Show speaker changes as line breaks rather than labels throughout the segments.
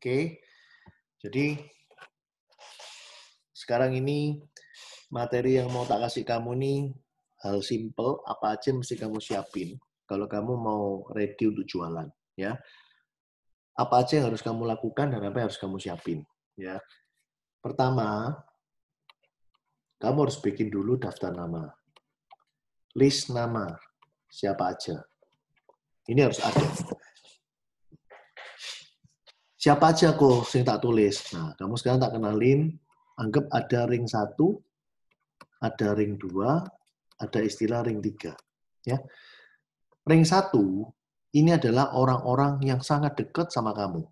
Oke, jadi sekarang ini materi yang mau tak kasih kamu nih hal simple, apa aja mesti kamu siapin kalau kamu mau ready untuk jualan, ya. Apa aja yang harus kamu lakukan dan apa yang harus kamu siapin, ya. Pertama, kamu harus bikin dulu daftar nama. List nama, siapa aja. Ini harus ada. Siapa aja kok yang tak tulis. Nah, kamu sekarang tak kenalin, anggap ada ring 1, ada ring 2, ada istilah ring 3. Ya. Ring 1, ini adalah orang-orang yang sangat dekat sama kamu.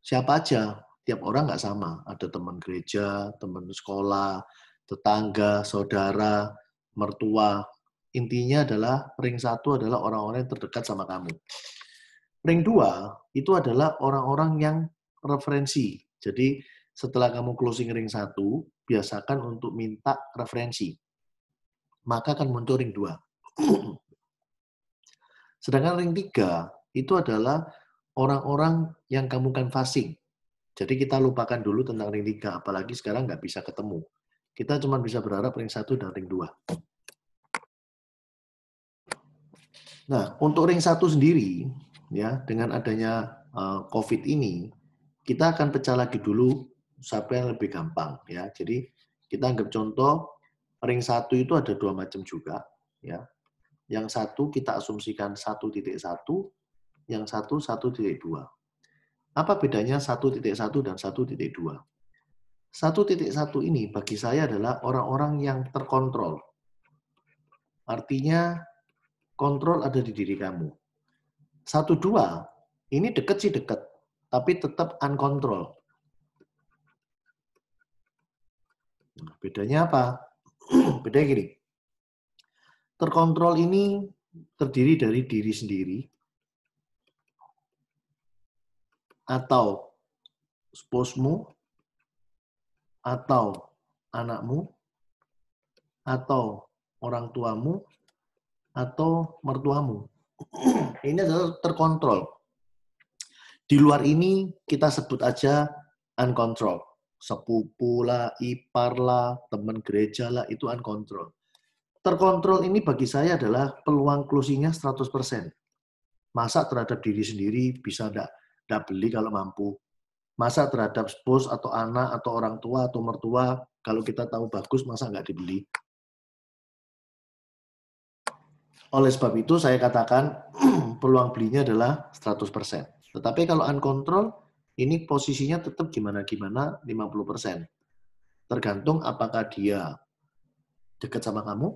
Siapa aja, tiap orang nggak sama. Ada teman gereja, teman sekolah, tetangga, saudara, mertua. Intinya adalah ring 1 adalah orang-orang yang terdekat sama kamu. Ring 2 itu adalah orang-orang yang referensi. Jadi setelah kamu closing ring 1, biasakan untuk minta referensi. Maka akan muncul ring 2. Sedangkan ring 3 itu adalah orang-orang yang kamu canvassing. Jadi kita lupakan dulu tentang ring 3, apalagi sekarang nggak bisa ketemu. Kita cuma bisa berharap ring 1 dan ring 2. Nah, untuk ring 1 sendiri, ya, dengan adanya COVID ini, kita akan pecah lagi dulu sampai yang lebih gampang, ya. Jadi kita anggap contoh ring 1 itu ada 2 macam juga, ya. Yang satu kita asumsikan 1.1, yang satu 1.2. Apa bedanya 1.1 dan 1.2? 1.1 ini bagi saya adalah orang-orang yang terkontrol. Artinya kontrol ada di diri kamu. 1.2 ini dekat sih dekat, tapi tetap uncontrol. Nah, bedanya apa? Bedanya gini. Terkontrol ini terdiri dari diri sendiri atau spouse-mu atau anakmu atau orang tuamu atau mertuamu. Ini adalah terkontrol. Di luar ini kita sebut aja uncontrol. Sepupu lah, ipar lah, teman gereja lah, itu uncontrol. Terkontrol ini bagi saya adalah peluang closing-nya 100%. Masa terhadap diri sendiri bisa enggak beli kalau mampu. Masa terhadap spouse atau anak atau orang tua atau mertua, kalau kita tahu bagus, masa enggak dibeli. Oleh sebab itu saya katakan peluang belinya adalah 100%. Tetapi kalau uncontrol, ini posisinya tetap gimana-gimana 50%. Tergantung apakah dia dekat sama kamu,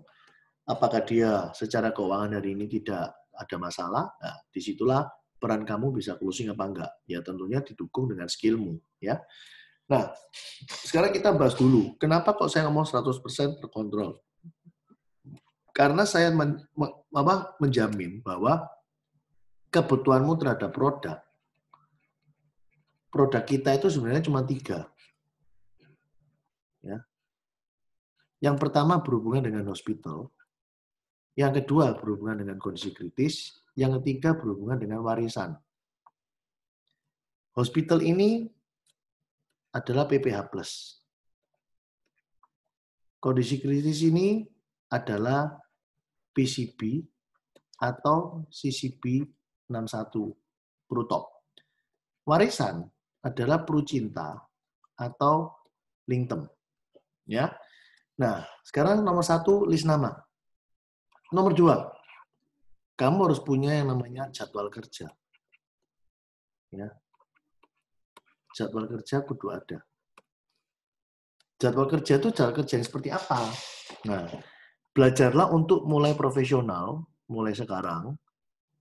apakah dia secara keuangan hari ini tidak ada masalah, nah, disitulah peran kamu bisa closing apa enggak. Ya tentunya didukung dengan skillmu. Ya. Nah, sekarang kita bahas dulu, kenapa kok saya ngomong 100% terkontrol? Karena saya menjamin bahwa kebutuhanmu terhadap produk kita itu sebenarnya cuma 3. Ya. Yang pertama berhubungan dengan hospital, yang kedua berhubungan dengan kondisi kritis, yang ketiga berhubungan dengan warisan. Hospital ini adalah PPH+. Kondisi kritis ini adalah PCB atau CCB 61 Prutop. Warisan adalah Prucinta atau Lingtem. Ya. Nah, sekarang nomor 1 list nama. Nomor 2, kamu harus punya yang namanya jadwal kerja. Ya. Jadwal kerja kudu ada. Jadwal kerja itu jadwal kerja yang seperti apa? Nah, belajarlah untuk mulai profesional, mulai sekarang.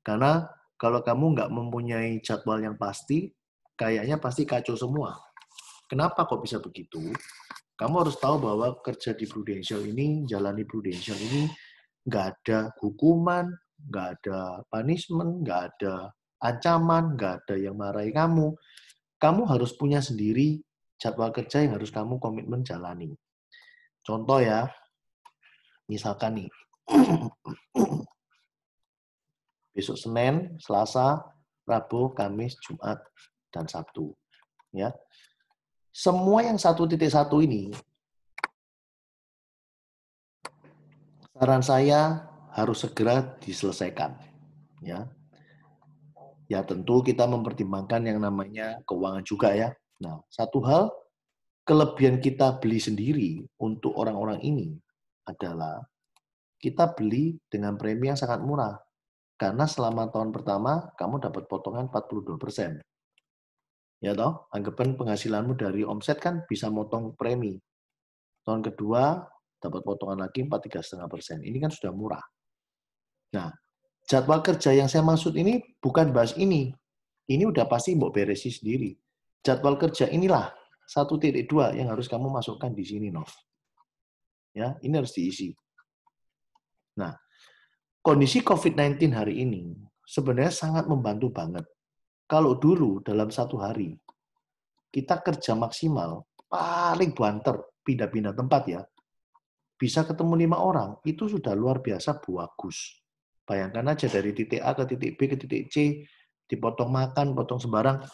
Karena kalau kamu nggak mempunyai jadwal yang pasti, kayaknya pasti kacau semua. Kenapa kok bisa begitu? Kamu harus tahu bahwa kerja di Prudential ini, jalani Prudential ini, nggak ada hukuman, nggak ada punishment, nggak ada ancaman, nggak ada yang marahi kamu. Kamu harus punya sendiri jadwal kerja yang harus kamu komitmen jalani. Contoh ya, misalkan nih, besok Senin, Selasa, Rabu, Kamis, Jumat, dan Sabtu. Ya, semua yang 1.1 ini, saran saya harus segera diselesaikan. Ya, tentu kita mempertimbangkan yang namanya keuangan juga ya. Nah, satu hal kelebihan kita beli sendiri untuk orang-orang ini adalah kita beli dengan premi yang sangat murah. Karena selama tahun pertama, kamu dapat potongan 42%. Ya toh, anggapan penghasilanmu dari omset kan bisa motong premi. Tahun kedua, dapat potongan lagi 43,5%. Ini kan sudah murah. Nah, jadwal kerja yang saya maksud ini bukan bahas ini. Ini udah pasti mbok beresi sendiri. Jadwal kerja inilah 1.2 yang harus kamu masukkan di sini, Nov. Ya, ini harus diisi. Nah, kondisi COVID-19 hari ini sebenarnya sangat membantu banget. Kalau dulu dalam satu hari, kita kerja maksimal, paling banter, pindah-pindah tempat ya, bisa ketemu 5 orang, itu sudah luar biasa bagus. Bayangkan aja dari titik A ke titik B ke titik C, dipotong makan, potong sembarang,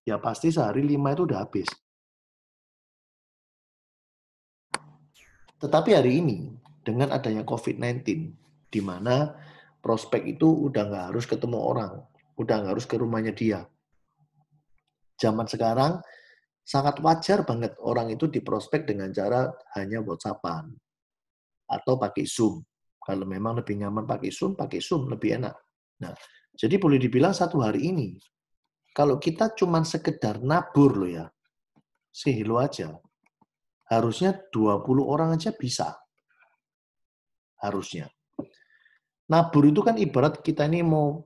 ya pasti sehari 5 itu udah habis. Tetapi hari ini, dengan adanya COVID-19, di mana prospek itu udah nggak harus ketemu orang, udah nggak harus ke rumahnya dia. Zaman sekarang, sangat wajar banget orang itu diprospek dengan cara hanya WhatsApp-an atau pakai Zoom. Kalau memang lebih nyaman pakai Zoom lebih enak. Nah, jadi boleh dibilang satu hari ini, kalau kita cuma sekedar nabur loh ya, sehilo aja, harusnya 20 orang aja bisa. Harusnya. Nabur itu kan ibarat kita ini mau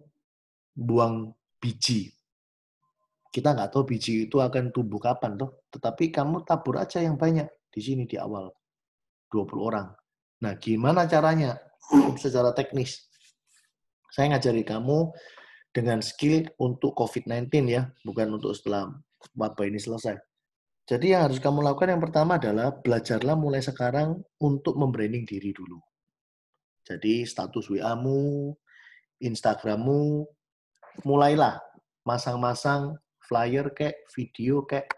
buang biji. Kita nggak tahu biji itu akan tumbuh kapan toh, tetapi kamu tabur aja yang banyak di sini di awal. 20 orang. Nah, gimana caranya? Secara teknis. Saya ngajari kamu dengan skill untuk COVID-19 ya, bukan untuk setelah wabah ini selesai. Jadi yang harus kamu lakukan yang pertama adalah belajarlah mulai sekarang untuk membranding diri dulu. Jadi status WA-mu, Instagram-mu, mulailah masang-masang flyer kayak video kayak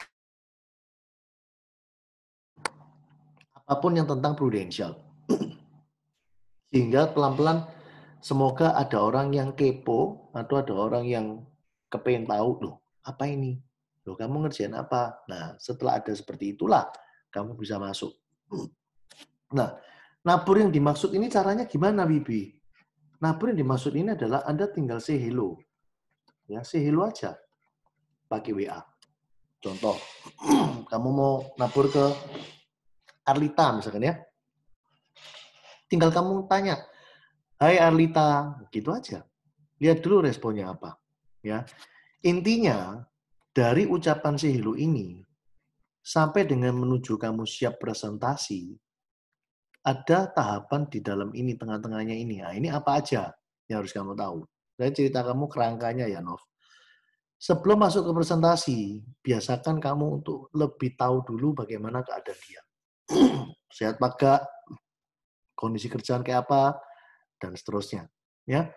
apapun yang tentang prudensial. Sehingga pelan-pelan semoga ada orang yang kepo atau ada orang yang kepengen tahu, loh apa ini? Loh kamu ngerjain apa? Nah setelah ada seperti itulah kamu bisa masuk. Nah nabur yang dimaksud ini caranya gimana Wibi? Nabur yang dimaksud ini adalah Anda tinggal say hello. Ya, say hello aja pakai WA. Contoh, kamu mau nabur ke Arlita misalkan ya. Tinggal kamu tanya, "Hai Arlita," gitu aja. Lihat dulu responnya apa. Ya, intinya dari ucapan say hello ini sampai dengan menuju kamu siap presentasi, ada tahapan di dalam ini, tengah-tengahnya ini. Nah, ini apa aja yang harus kamu tahu. Saya cerita kamu kerangkanya ya, Nov. Sebelum masuk ke presentasi, biasakan kamu untuk lebih tahu dulu bagaimana keadaan dia. Sehat apa enggak, kondisi kerjaan kayak apa, dan seterusnya. Ya.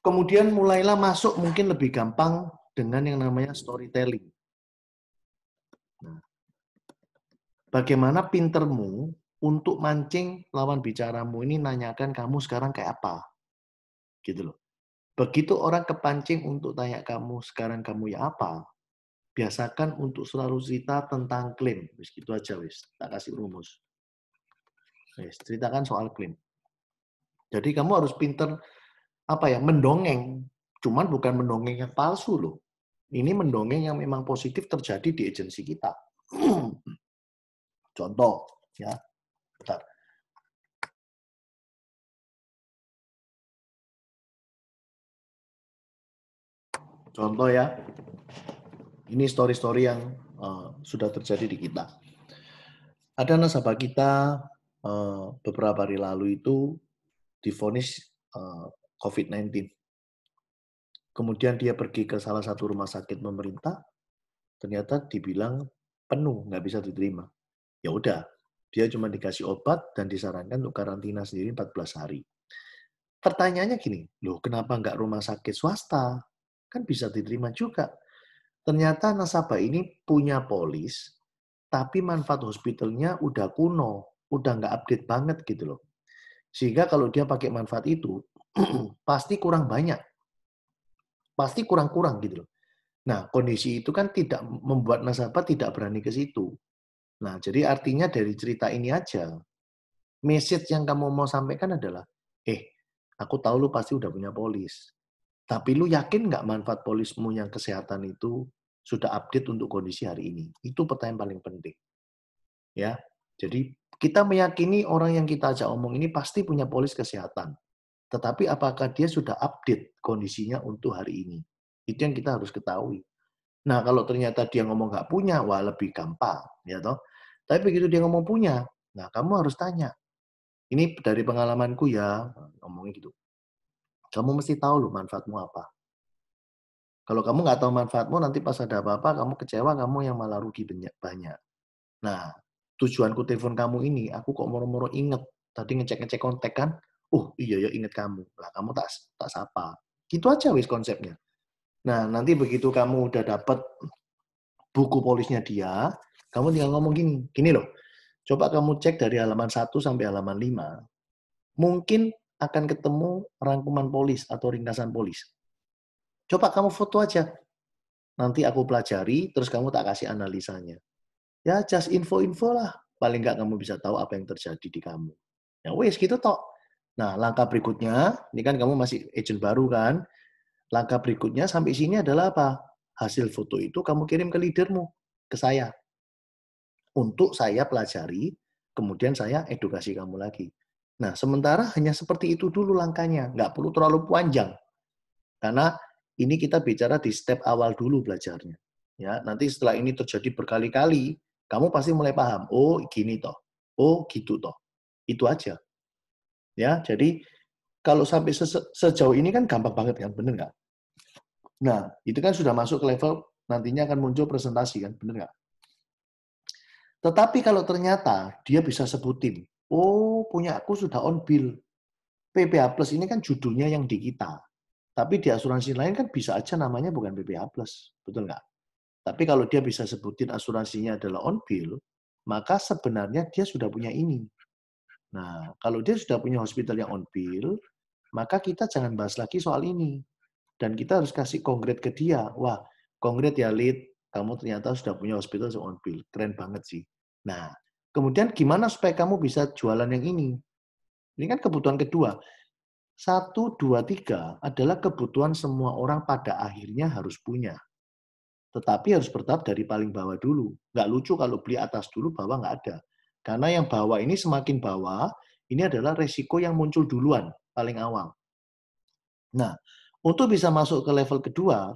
Kemudian mulailah masuk mungkin lebih gampang dengan yang namanya storytelling. Nah, bagaimana pintermu untuk mancing lawan bicaramu ini nanyakan kamu sekarang kayak apa. Gitu loh. Begitu orang kepancing untuk tanya kamu sekarang kamu ya apa, biasakan untuk selalu cerita tentang klaim. Wis gitu aja wis, tak kasih rumus. Wis, ceritakan soal klaim. Jadi kamu harus pinter apa ya, mendongeng. Cuman bukan mendongeng yang palsu loh. Ini mendongeng yang memang positif terjadi di agensi kita. Contoh, ya. Bentar. Contoh ya. Ini story-story yang sudah terjadi di kita. Ada nasabah kita beberapa hari lalu itu divonis COVID-19. Kemudian dia pergi ke salah satu rumah sakit pemerintah, ternyata dibilang penuh, nggak bisa diterima. Ya udah, dia cuma dikasih obat dan disarankan untuk karantina sendiri 14 hari. Pertanyaannya gini, loh kenapa nggak rumah sakit swasta? Kan bisa diterima juga. ternyata nasabah ini punya polis, tapi manfaat hospitalnya udah kuno, udah nggak update banget gitu loh. Sehingga kalau dia pakai manfaat itu, pasti kurang banyak, pasti kurang-kurang gitu loh. Nah, kondisi itu kan tidak membuat nasabah tidak berani ke situ. Nah, jadi artinya dari cerita ini aja, message yang kamu mau sampaikan adalah, aku tahu lu pasti udah punya polis. Tapi lu yakin nggak manfaat polismu yang kesehatan itu sudah update untuk kondisi hari ini? Itu pertanyaan paling penting. Ya, jadi kita meyakini orang yang kita ajak omong ini pasti punya polis kesehatan. Tetapi apakah dia sudah update kondisinya untuk hari ini? Itu yang kita harus ketahui. Nah, kalau ternyata dia ngomong nggak punya, wah lebih gampang, ya toh. Tapi begitu dia ngomong punya, nah kamu harus tanya. Ini dari pengalamanku ya, ngomongnya gitu. Kamu mesti tahu loh manfaatmu apa. Kalau kamu nggak tahu manfaatmu, nanti pas ada apa-apa, kamu kecewa, kamu yang malah rugi banyak. Nah, tujuanku telepon kamu ini, aku kok moro-moro inget. Tadi ngecek-ngecek kontak kan, iya ya inget kamu. Lah kamu tak sapa. Gitu aja wis konsepnya. Nah, nanti begitu kamu udah dapet buku polisnya dia, kamu tinggal ngomong gini, gini loh, coba kamu cek dari halaman 1 sampai halaman 5, mungkin akan ketemu rangkuman polis atau ringkasan polis. Coba kamu foto aja, nanti aku pelajari, terus kamu tak kasih analisanya. Ya, just info-info lah. Paling nggak kamu bisa tahu apa yang terjadi di kamu. Ya wes, gitu toh. Nah, langkah berikutnya, ini kan kamu masih agent baru kan, langkah berikutnya sampai sini adalah apa? Hasil foto itu kamu kirim ke leadermu, ke saya. Untuk saya pelajari, kemudian saya edukasi kamu lagi. Nah, sementara hanya seperti itu dulu langkahnya. Nggak perlu terlalu panjang. Karena ini kita bicara di step awal dulu belajarnya. Ya, nanti setelah ini terjadi berkali-kali, kamu pasti mulai paham. Oh, gini toh. Oh, gitu toh. Itu aja. Ya, jadi kalau sampai sejauh ini kan gampang banget kan, bener nggak? Nah, itu kan sudah masuk ke level nantinya akan muncul presentasi kan, bener nggak? Tetapi kalau ternyata dia bisa sebutin, oh punya aku sudah on bill. PPH Plus ini kan judulnya yang di kita. Tapi di asuransi lain kan bisa aja namanya bukan PPH Plus. Betul nggak? Tapi kalau dia bisa sebutin asuransinya adalah on bill, maka sebenarnya dia sudah punya ini. Nah, kalau dia sudah punya hospital yang on bill, maka kita jangan bahas lagi soal ini. Dan kita harus kasih konkret ke dia. Wah, konkret ya, Lid. Kamu ternyata sudah punya hospital yang on bill. Keren banget sih. Nah, kemudian gimana supaya kamu bisa jualan yang ini? Ini kan kebutuhan kedua. 1, 2, 3 adalah kebutuhan semua orang pada akhirnya harus punya. Tetapi harus bertahap dari paling bawah dulu. Nggak lucu kalau beli atas dulu, bawah nggak ada. Karena yang bawah ini semakin bawah, ini adalah resiko yang muncul duluan, paling awal. Nah, untuk bisa masuk ke level kedua,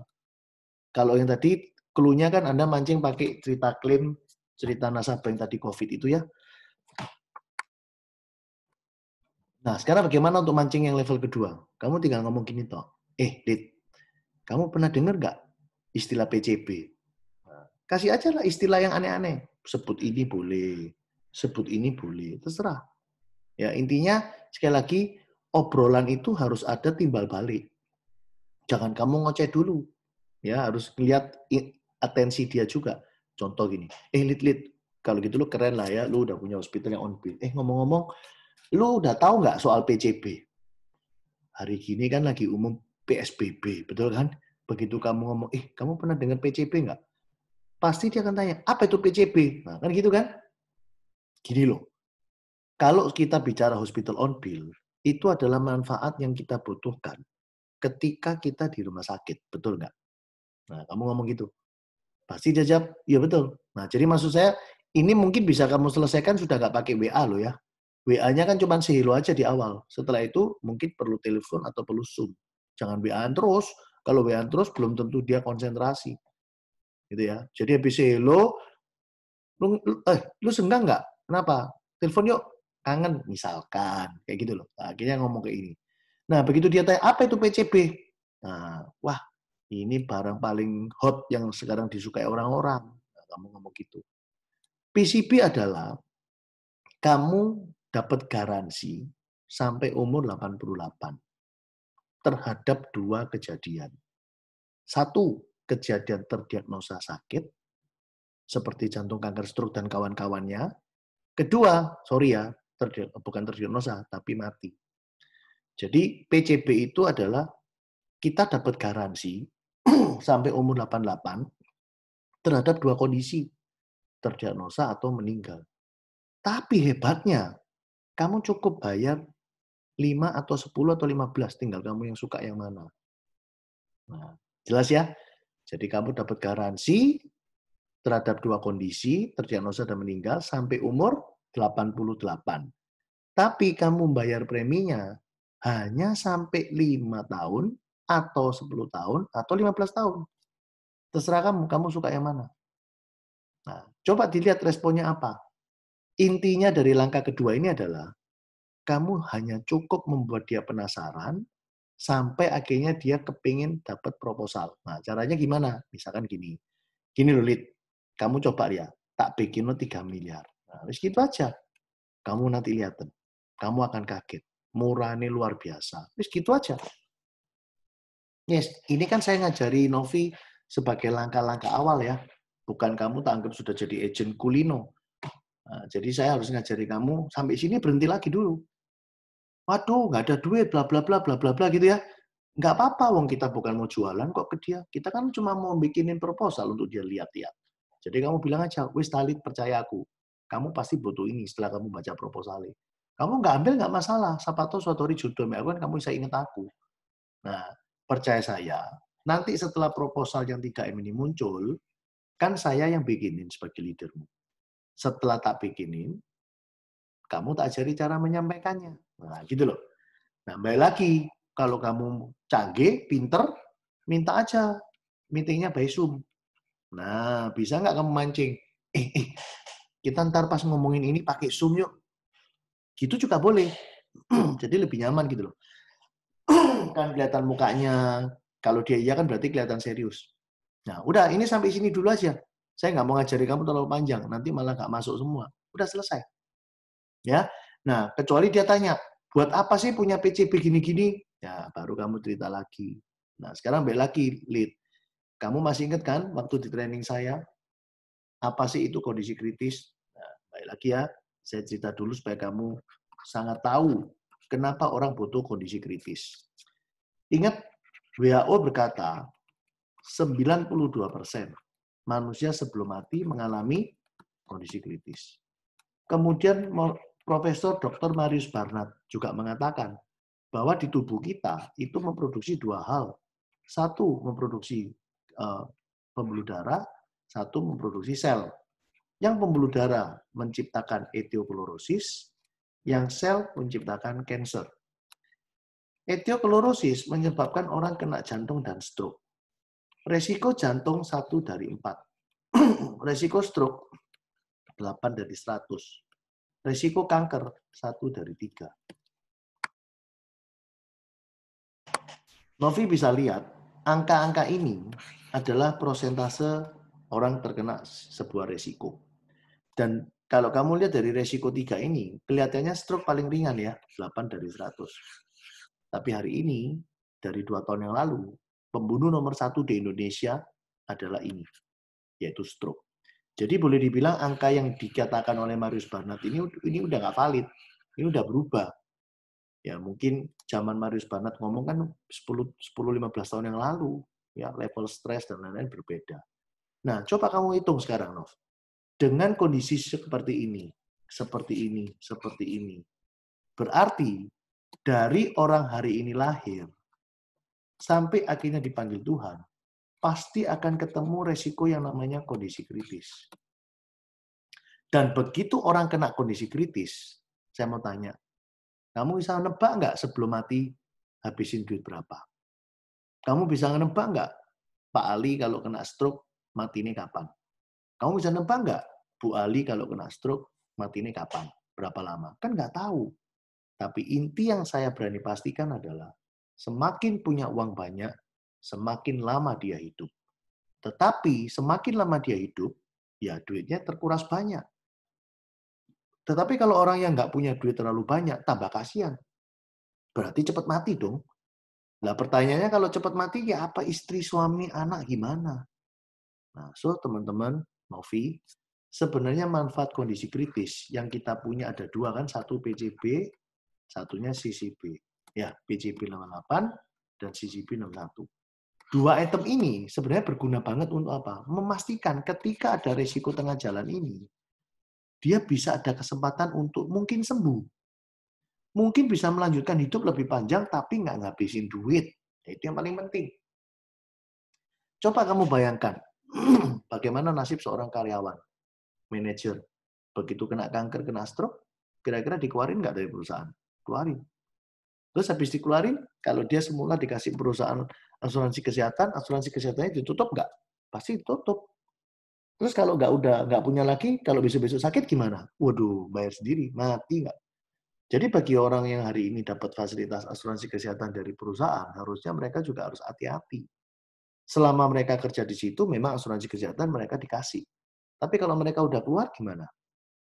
kalau yang tadi clue-nya kan Anda mancing pakai cerita klaim, cerita nasabah yang tadi COVID itu ya. Nah, sekarang bagaimana untuk mancing yang level kedua? Kamu tinggal ngomong gini toh. Dit, kamu pernah dengar nggak istilah PCB? Nah, kasih aja lah istilah yang aneh-aneh. Sebut ini boleh, sebut ini boleh, terserah. Ya, intinya sekali lagi obrolan itu harus ada timbal balik. Jangan kamu ngoceh dulu. Ya, harus lihat atensi dia juga. Contoh gini, Lid, kalau gitu lu keren lah ya, lu udah punya hospital yang on bill. Ngomong-ngomong, lu udah tahu nggak soal PCB? Hari gini kan lagi umum PSBB, betul kan? Begitu kamu ngomong, kamu pernah dengar PCB nggak? Pasti dia akan tanya, apa itu PCB? Nah, kan gitu kan? Gini loh, kalau kita bicara hospital on bill, itu adalah manfaat yang kita butuhkan ketika kita di rumah sakit, betul nggak? Nah, kamu ngomong gitu. Pasti dia jawab, iya betul. Nah, jadi maksud saya, ini mungkin bisa kamu selesaikan sudah nggak pakai WA loh ya. WA-nya kan cuma say hello aja di awal. Setelah itu mungkin perlu telepon atau perlu Zoom. Jangan WA-an terus. Kalau WA-an terus belum tentu dia konsentrasi. Gitu ya. Jadi habis say hello, lu senggang nggak? Kenapa? Telepon yuk. Kangen misalkan. Kayak gitu loh. Nah, akhirnya ngomong kayak ini. Nah, begitu dia tanya, apa itu PCB? Nah, wah, ini barang paling hot yang sekarang disukai orang-orang. Nah, kamu ngomong gitu. PCB adalah kamu dapat garansi sampai umur 88 terhadap 2 kejadian. Satu, kejadian terdiagnosa sakit, seperti jantung, kanker, stroke, dan kawan-kawannya. Kedua, sorry ya, bukan terdiagnosa, tapi mati. Jadi PCB itu adalah kita dapat garansi sampai umur 88 terhadap dua kondisi, terdiagnosa atau meninggal. Tapi hebatnya, kamu cukup bayar 5 atau 10 atau 15, tinggal kamu yang suka yang mana. Nah, jelas ya? Jadi kamu dapat garansi terhadap dua kondisi, terdiagnosa dan meninggal, sampai umur 88. Tapi kamu bayar preminya hanya sampai 5 tahun, atau 10 tahun, atau 15 tahun. Terserah kamu suka yang mana. Nah, coba dilihat responnya apa. Intinya dari langkah kedua ini adalah, kamu hanya cukup membuat dia penasaran, sampai akhirnya dia kepingin dapat proposal. Nah, caranya gimana? Misalkan gini. Gini loh, Lid. Kamu coba ya, tak bikin lo 3 miliar. Nah, wis gitu aja. Kamu nanti lihat. Kamu akan kaget. Murahnya luar biasa. Wis gitu aja. Yes, ini kan saya ngajari Novi sebagai langkah-langkah awal ya. Bukan kamu tak anggap sudah jadi agent kulino. Nah, jadi saya harus ngajari kamu, sampai sini berhenti lagi dulu. Waduh, nggak ada duit, bla bla bla bla bla bla gitu ya. Nggak apa-apa, wong kita bukan mau jualan kok ke dia. Kita kan cuma mau bikinin proposal untuk dia lihat-lihat. Jadi kamu bilang aja, wis Talit, percaya aku. Kamu pasti butuh ini setelah kamu baca proposalnya. Kamu nggak ambil nggak masalah. Siapa tahu suatu hari jodoh aku kan kamu bisa ingat aku. Nah, percaya saya, nanti setelah proposal yang 3M ini muncul, kan saya yang bikinin sebagai leadermu. Setelah tak bikinin, kamu tak ajari cara menyampaikannya. Nah, gitu loh. Nah, balik lagi, kalau kamu canggih, pinter, minta aja meetingnya by Zoom. Nah, bisa nggak kamu mancing? Kita ntar pas ngomongin ini pakai Zoom yuk. Gitu juga boleh. Jadi lebih nyaman gitu loh. Kan kelihatan mukanya. Kalau dia iya kan berarti kelihatan serius. Nah, udah ini sampai sini dulu aja. Saya nggak mau ngajari kamu terlalu panjang. Nanti malah nggak masuk semua. Udah selesai. Ya. Nah, kecuali dia tanya, buat apa sih punya PCB gini-gini? Ya, baru kamu cerita lagi. Nah, sekarang balik lagi, Lead. Kamu masih ingat kan waktu di training saya, apa sih itu kondisi kritis? Nah, balik lagi ya, saya cerita dulu supaya kamu sangat tahu kenapa orang butuh kondisi kritis. Ingat, WHO berkata, 92% manusia sebelum mati mengalami kondisi kritis. Kemudian Profesor Dr. Marius Barnard juga mengatakan bahwa di tubuh kita itu memproduksi dua hal. Satu, memproduksi pembuluh darah, satu memproduksi sel. Yang pembuluh darah menciptakan etioklorosis, yang sel menciptakan kanker. Etioklorosis menyebabkan orang kena jantung dan stroke. Resiko jantung 1 dari 4. Resiko stroke 8 dari 100. Resiko kanker 1 dari 3. Novi bisa lihat, angka-angka ini adalah persentase orang terkena sebuah resiko. Dan kalau kamu lihat dari resiko 3 ini, kelihatannya stroke paling ringan ya, 8 dari 100. Tapi hari ini, dari 2 tahun yang lalu, pembunuh nomor 1 di Indonesia adalah ini, yaitu stroke. Jadi boleh dibilang angka yang dikatakan oleh Marius Barnard ini udah nggak valid, ini udah berubah. Ya mungkin zaman Marius Barnard ngomong kan 10-15 tahun yang lalu, ya level stres dan lain-lain berbeda. Nah, coba kamu hitung sekarang, Nov. Dengan kondisi seperti ini, seperti ini, seperti ini, berarti dari orang hari ini lahir sampai akhirnya dipanggil Tuhan, pasti akan ketemu resiko yang namanya kondisi kritis. Dan begitu orang kena kondisi kritis, saya mau tanya, kamu bisa nebak nggak sebelum mati habisin duit berapa? Kamu bisa nebak nggak Pak Ali kalau kena stroke mati ini kapan? Kamu bisa nebak nggak Bu Ali kalau kena stroke mati ini kapan? Berapa lama? Kan nggak tahu. Tapi inti yang saya berani pastikan adalah semakin punya uang banyak, semakin lama dia hidup. Tetapi semakin lama dia hidup, ya duitnya terkuras banyak. Tetapi kalau orang yang nggak punya duit terlalu banyak, tambah kasihan. Berarti cepat mati dong. Nah, pertanyaannya kalau cepat mati, ya apa istri, suami, anak gimana? Nah, so teman-teman, Novi, sebenarnya manfaat kondisi kritis yang kita punya ada dua kan, satu PCB, satunya CCB. Ya, PCB 68 dan CCB 61. Dua item ini sebenarnya berguna banget untuk apa? Memastikan ketika ada resiko tengah jalan ini, dia bisa ada kesempatan untuk mungkin sembuh. Mungkin bisa melanjutkan hidup lebih panjang, tapi nggak ngabisin duit. Itu yang paling penting. Coba kamu bayangkan, bagaimana nasib seorang karyawan, manajer. Begitu kena kanker, kena stroke, kira-kira dikeluarin nggak dari perusahaan? Keluarin. Terus habis dikeluarin, kalau dia semula dikasih perusahaan asuransi kesehatannya ditutup nggak? Pasti ditutup. Terus kalau nggak punya lagi, kalau besok-besok sakit gimana? Waduh, bayar sendiri, mati nggak? Jadi bagi orang yang hari ini dapat fasilitas asuransi kesehatan dari perusahaan, harusnya mereka juga harus hati-hati. Selama mereka kerja di situ, memang asuransi kesehatan mereka dikasih. Tapi kalau mereka udah keluar, gimana?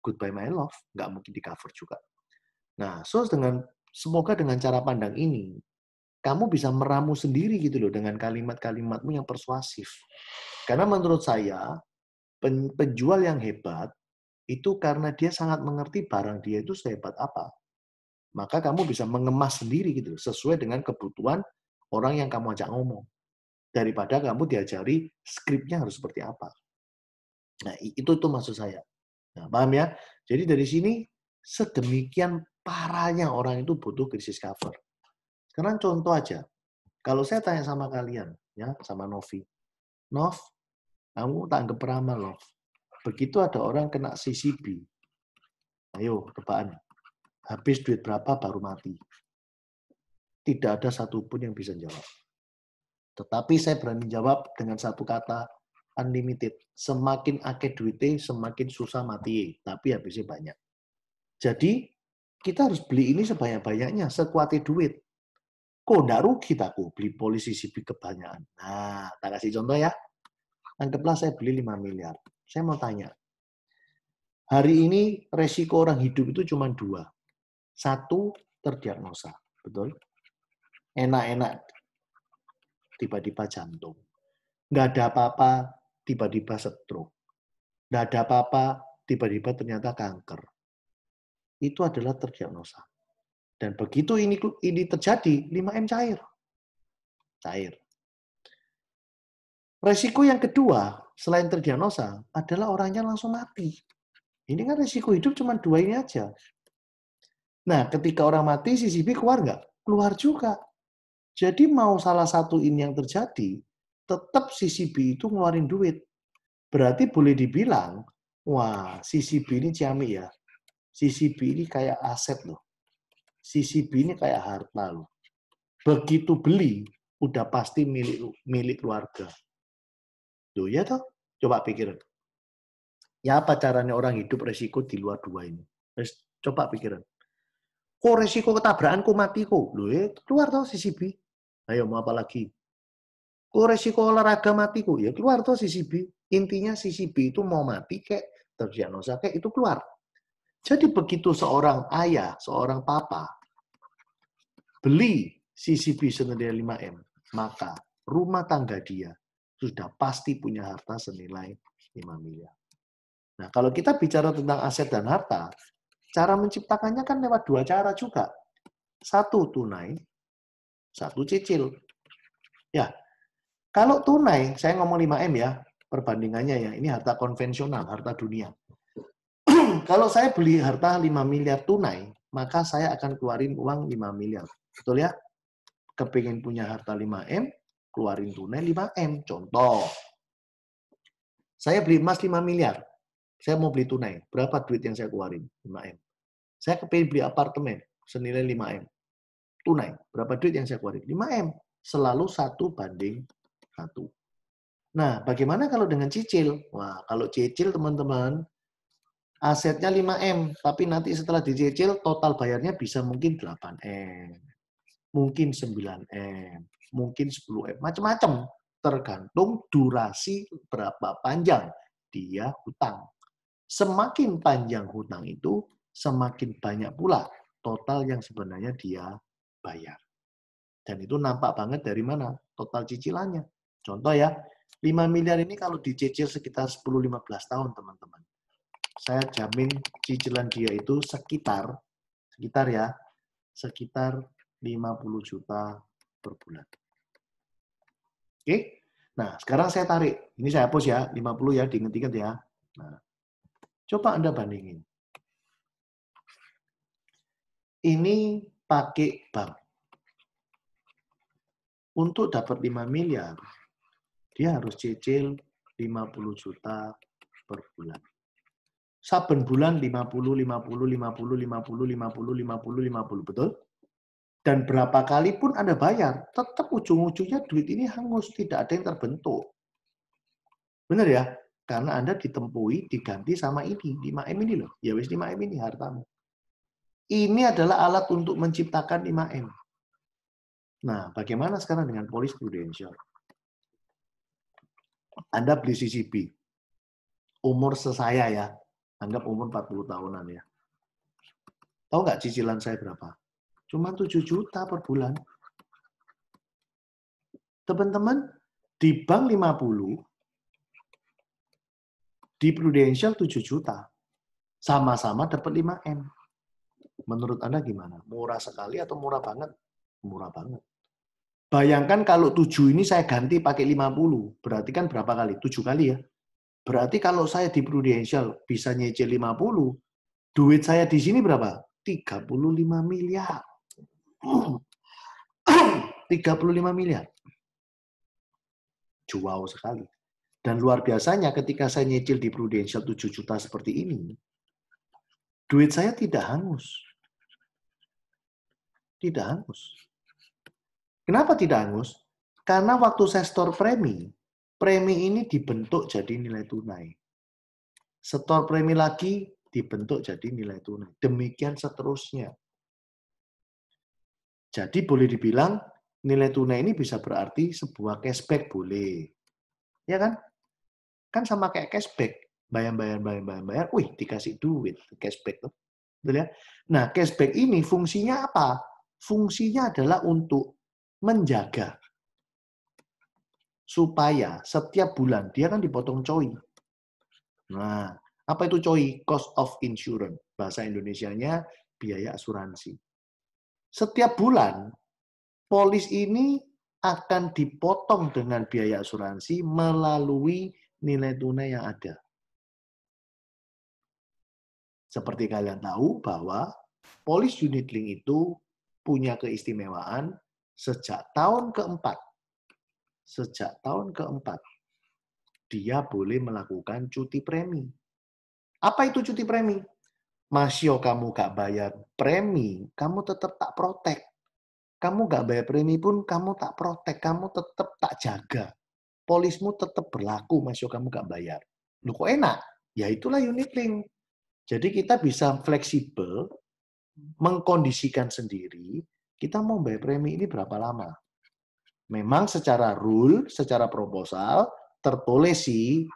Goodbye my love, nggak mungkin di-cover juga. Nah, semoga dengan cara pandang ini, kamu bisa meramu sendiri gitu loh dengan kalimat-kalimatmu yang persuasif. Karena menurut saya, penjual yang hebat, itu karena dia sangat mengerti barang dia itu sehebat apa. Maka kamu bisa mengemas sendiri gitu, sesuai dengan kebutuhan orang yang kamu ajak ngomong. Daripada kamu diajari skripnya harus seperti apa. Nah, itu maksud saya. Nah, paham ya? Jadi dari sini, sedemikian parahnya orang itu butuh krisis cover. Sekarang contoh aja. Kalau saya tanya sama kalian, ya, sama Novi. Nov, kamu tanggap peramal, Nov. Begitu ada orang kena CCB, ayo tebakan. Habis duit berapa baru mati? Tidak ada satupun yang bisa jawab. Tetapi saya berani jawab dengan satu kata, unlimited. Semakin akeh duitnya, semakin susah mati. Tapi habisnya banyak. Jadi, kita harus beli ini sebanyak-banyaknya, sekuatnya duit. Kok nggak rugi aku beli polisi CCB kebanyakan? Nah, tak kasih contoh ya. Anggaplah saya beli 5 miliar. Saya mau tanya, hari ini resiko orang hidup itu cuma dua. Satu, terdiagnosa. Betul? Enak-enak, tiba-tiba jantung. Nggak ada apa-apa, tiba-tiba stroke. Nggak ada apa-apa, tiba-tiba ternyata kanker. Itu adalah terdiagnosa. Dan begitu ini terjadi, 5M cair. Cair. Resiko yang kedua, selain terdiagnosa, adalah orangnya langsung mati. Ini kan resiko hidup cuma dua ini aja. Nah, ketika orang mati, CCB keluar nggak? Keluar juga. Jadi mau salah satu ini yang terjadi, tetap CCB itu ngeluarin duit. Berarti boleh dibilang, wah, CCB ini ciamik ya. CCB ini kayak aset loh. CCB ini kayak harta loh. Begitu beli, udah pasti milik keluarga. Loh ya toh? Coba pikirin. Ya apa caranya orang hidup resiko di luar dua ini? Coba pikirin. Kok resiko ketabrakan kok mati kok? Loh ya keluar toh CCB. Ayo mau apa lagi? Kok resiko olahraga mati kok? Ya keluar toh CCB. Intinya CCB itu mau mati kayak terdiagnosa kayak itu keluar. Jadi begitu seorang ayah, seorang papa beli CCB senilai 5M, maka rumah tangga dia sudah pasti punya harta senilai 5 miliar. Nah, kalau kita bicara tentang aset dan harta, cara menciptakannya kan lewat dua cara juga. Satu tunai, satu cicil. Ya, kalau tunai, saya ngomong 5M ya, perbandingannya ya, ini harta konvensional, harta dunia. Kalau saya beli harta 5 miliar tunai, maka saya akan keluarin uang 5 miliar. Betul ya? Kepingin punya harta 5M, keluarin tunai 5M. Contoh, saya beli emas 5 miliar. Saya mau beli tunai. Berapa duit yang saya keluarin? 5M. Saya kepingin beli apartemen senilai 5M. Tunai. Berapa duit yang saya keluarin? 5M. Selalu 1:1. Nah, bagaimana kalau dengan cicil? Wah, kalau cicil teman-teman, asetnya 5M, tapi nanti setelah dicicil total bayarnya bisa mungkin 8M, mungkin 9M, mungkin 10M, macam-macam. Tergantung durasi berapa panjang dia hutang. Semakin panjang hutang itu, semakin banyak pula total yang sebenarnya dia bayar. Dan itu nampak banget dari mana? Total cicilannya. Contoh ya, 5 miliar ini kalau dicicil sekitar 10-15 tahun, teman-teman. Saya jamin cicilan dia itu sekitar 50 juta per bulan. Oke? Nah, sekarang saya tarik. Ini saya hapus ya, 50 ya, diingat-ingat ya. Nah, coba Anda bandingin. Ini pakai bank. Untuk dapat 5 miliar, dia harus cicil 50 juta per bulan. Saben bulan 50, 50, 50, 50, 50, 50, 50, betul? Dan berapa kali pun Anda bayar, tetap ujung-ujungnya duit ini hangus, tidak ada yang terbentuk. Benar ya? Karena Anda ditempui, diganti sama ini, 5M ini loh. Ya wis 5M ini hartamu. Ini adalah alat untuk menciptakan 5M. Nah, bagaimana sekarang dengan polis prudensial? Anda beli CCP. Umur sesaya ya. Anggap umur 40 tahunan ya. Tahu nggak cicilan saya berapa? Cuma 7 juta per bulan. Teman-teman, di bank 50, di Prudential 7 juta. Sama-sama dapat 5M. Menurut Anda gimana? Murah sekali atau murah banget? Murah banget. Bayangkan kalau 7 ini saya ganti pakai 50. Berarti kan berapa kali? 7 kali ya. Berarti kalau saya di Prudential bisa nyicil 50, duit saya di sini berapa? 35 miliar. 35 miliar. Wow sekali. Dan luar biasanya ketika saya nyicil di Prudential 7 juta seperti ini, duit saya tidak hangus. Tidak hangus. Kenapa tidak hangus? Karena waktu saya store premi ini dibentuk jadi nilai tunai. Store premi lagi dibentuk jadi nilai tunai. Demikian seterusnya. Jadi boleh dibilang nilai tunai ini bisa berarti sebuah cashback boleh. Ya kan? Kan sama kayak cashback. Bayar. Wih, dikasih duit. Cashback tuh. Betul ya? Nah, cashback ini fungsinya apa? Fungsinya adalah untuk menjaga supaya setiap bulan dia kan dipotong COI. Nah, apa itu COI? Cost of insurance. Bahasa Indonesianya biaya asuransi. Setiap bulan, polis ini akan dipotong dengan biaya asuransi melalui nilai tunai yang ada. Seperti kalian tahu bahwa polis unit link itu punya keistimewaan sejak tahun keempat. Sejak tahun keempat, dia boleh melakukan cuti premi. Apa itu cuti premi? Masyo kamu gak bayar premi, kamu tetap tak protek. Kamu gak bayar premi pun kamu tak protek, kamu tetap tak jaga. Polismu tetap berlaku, masyo kamu gak bayar. Loh kok enak? Ya itulah unit link. Jadi kita bisa fleksibel, mengkondisikan sendiri, kita mau bayar premi ini berapa lama. Memang secara rule, secara proposal, tertulis sih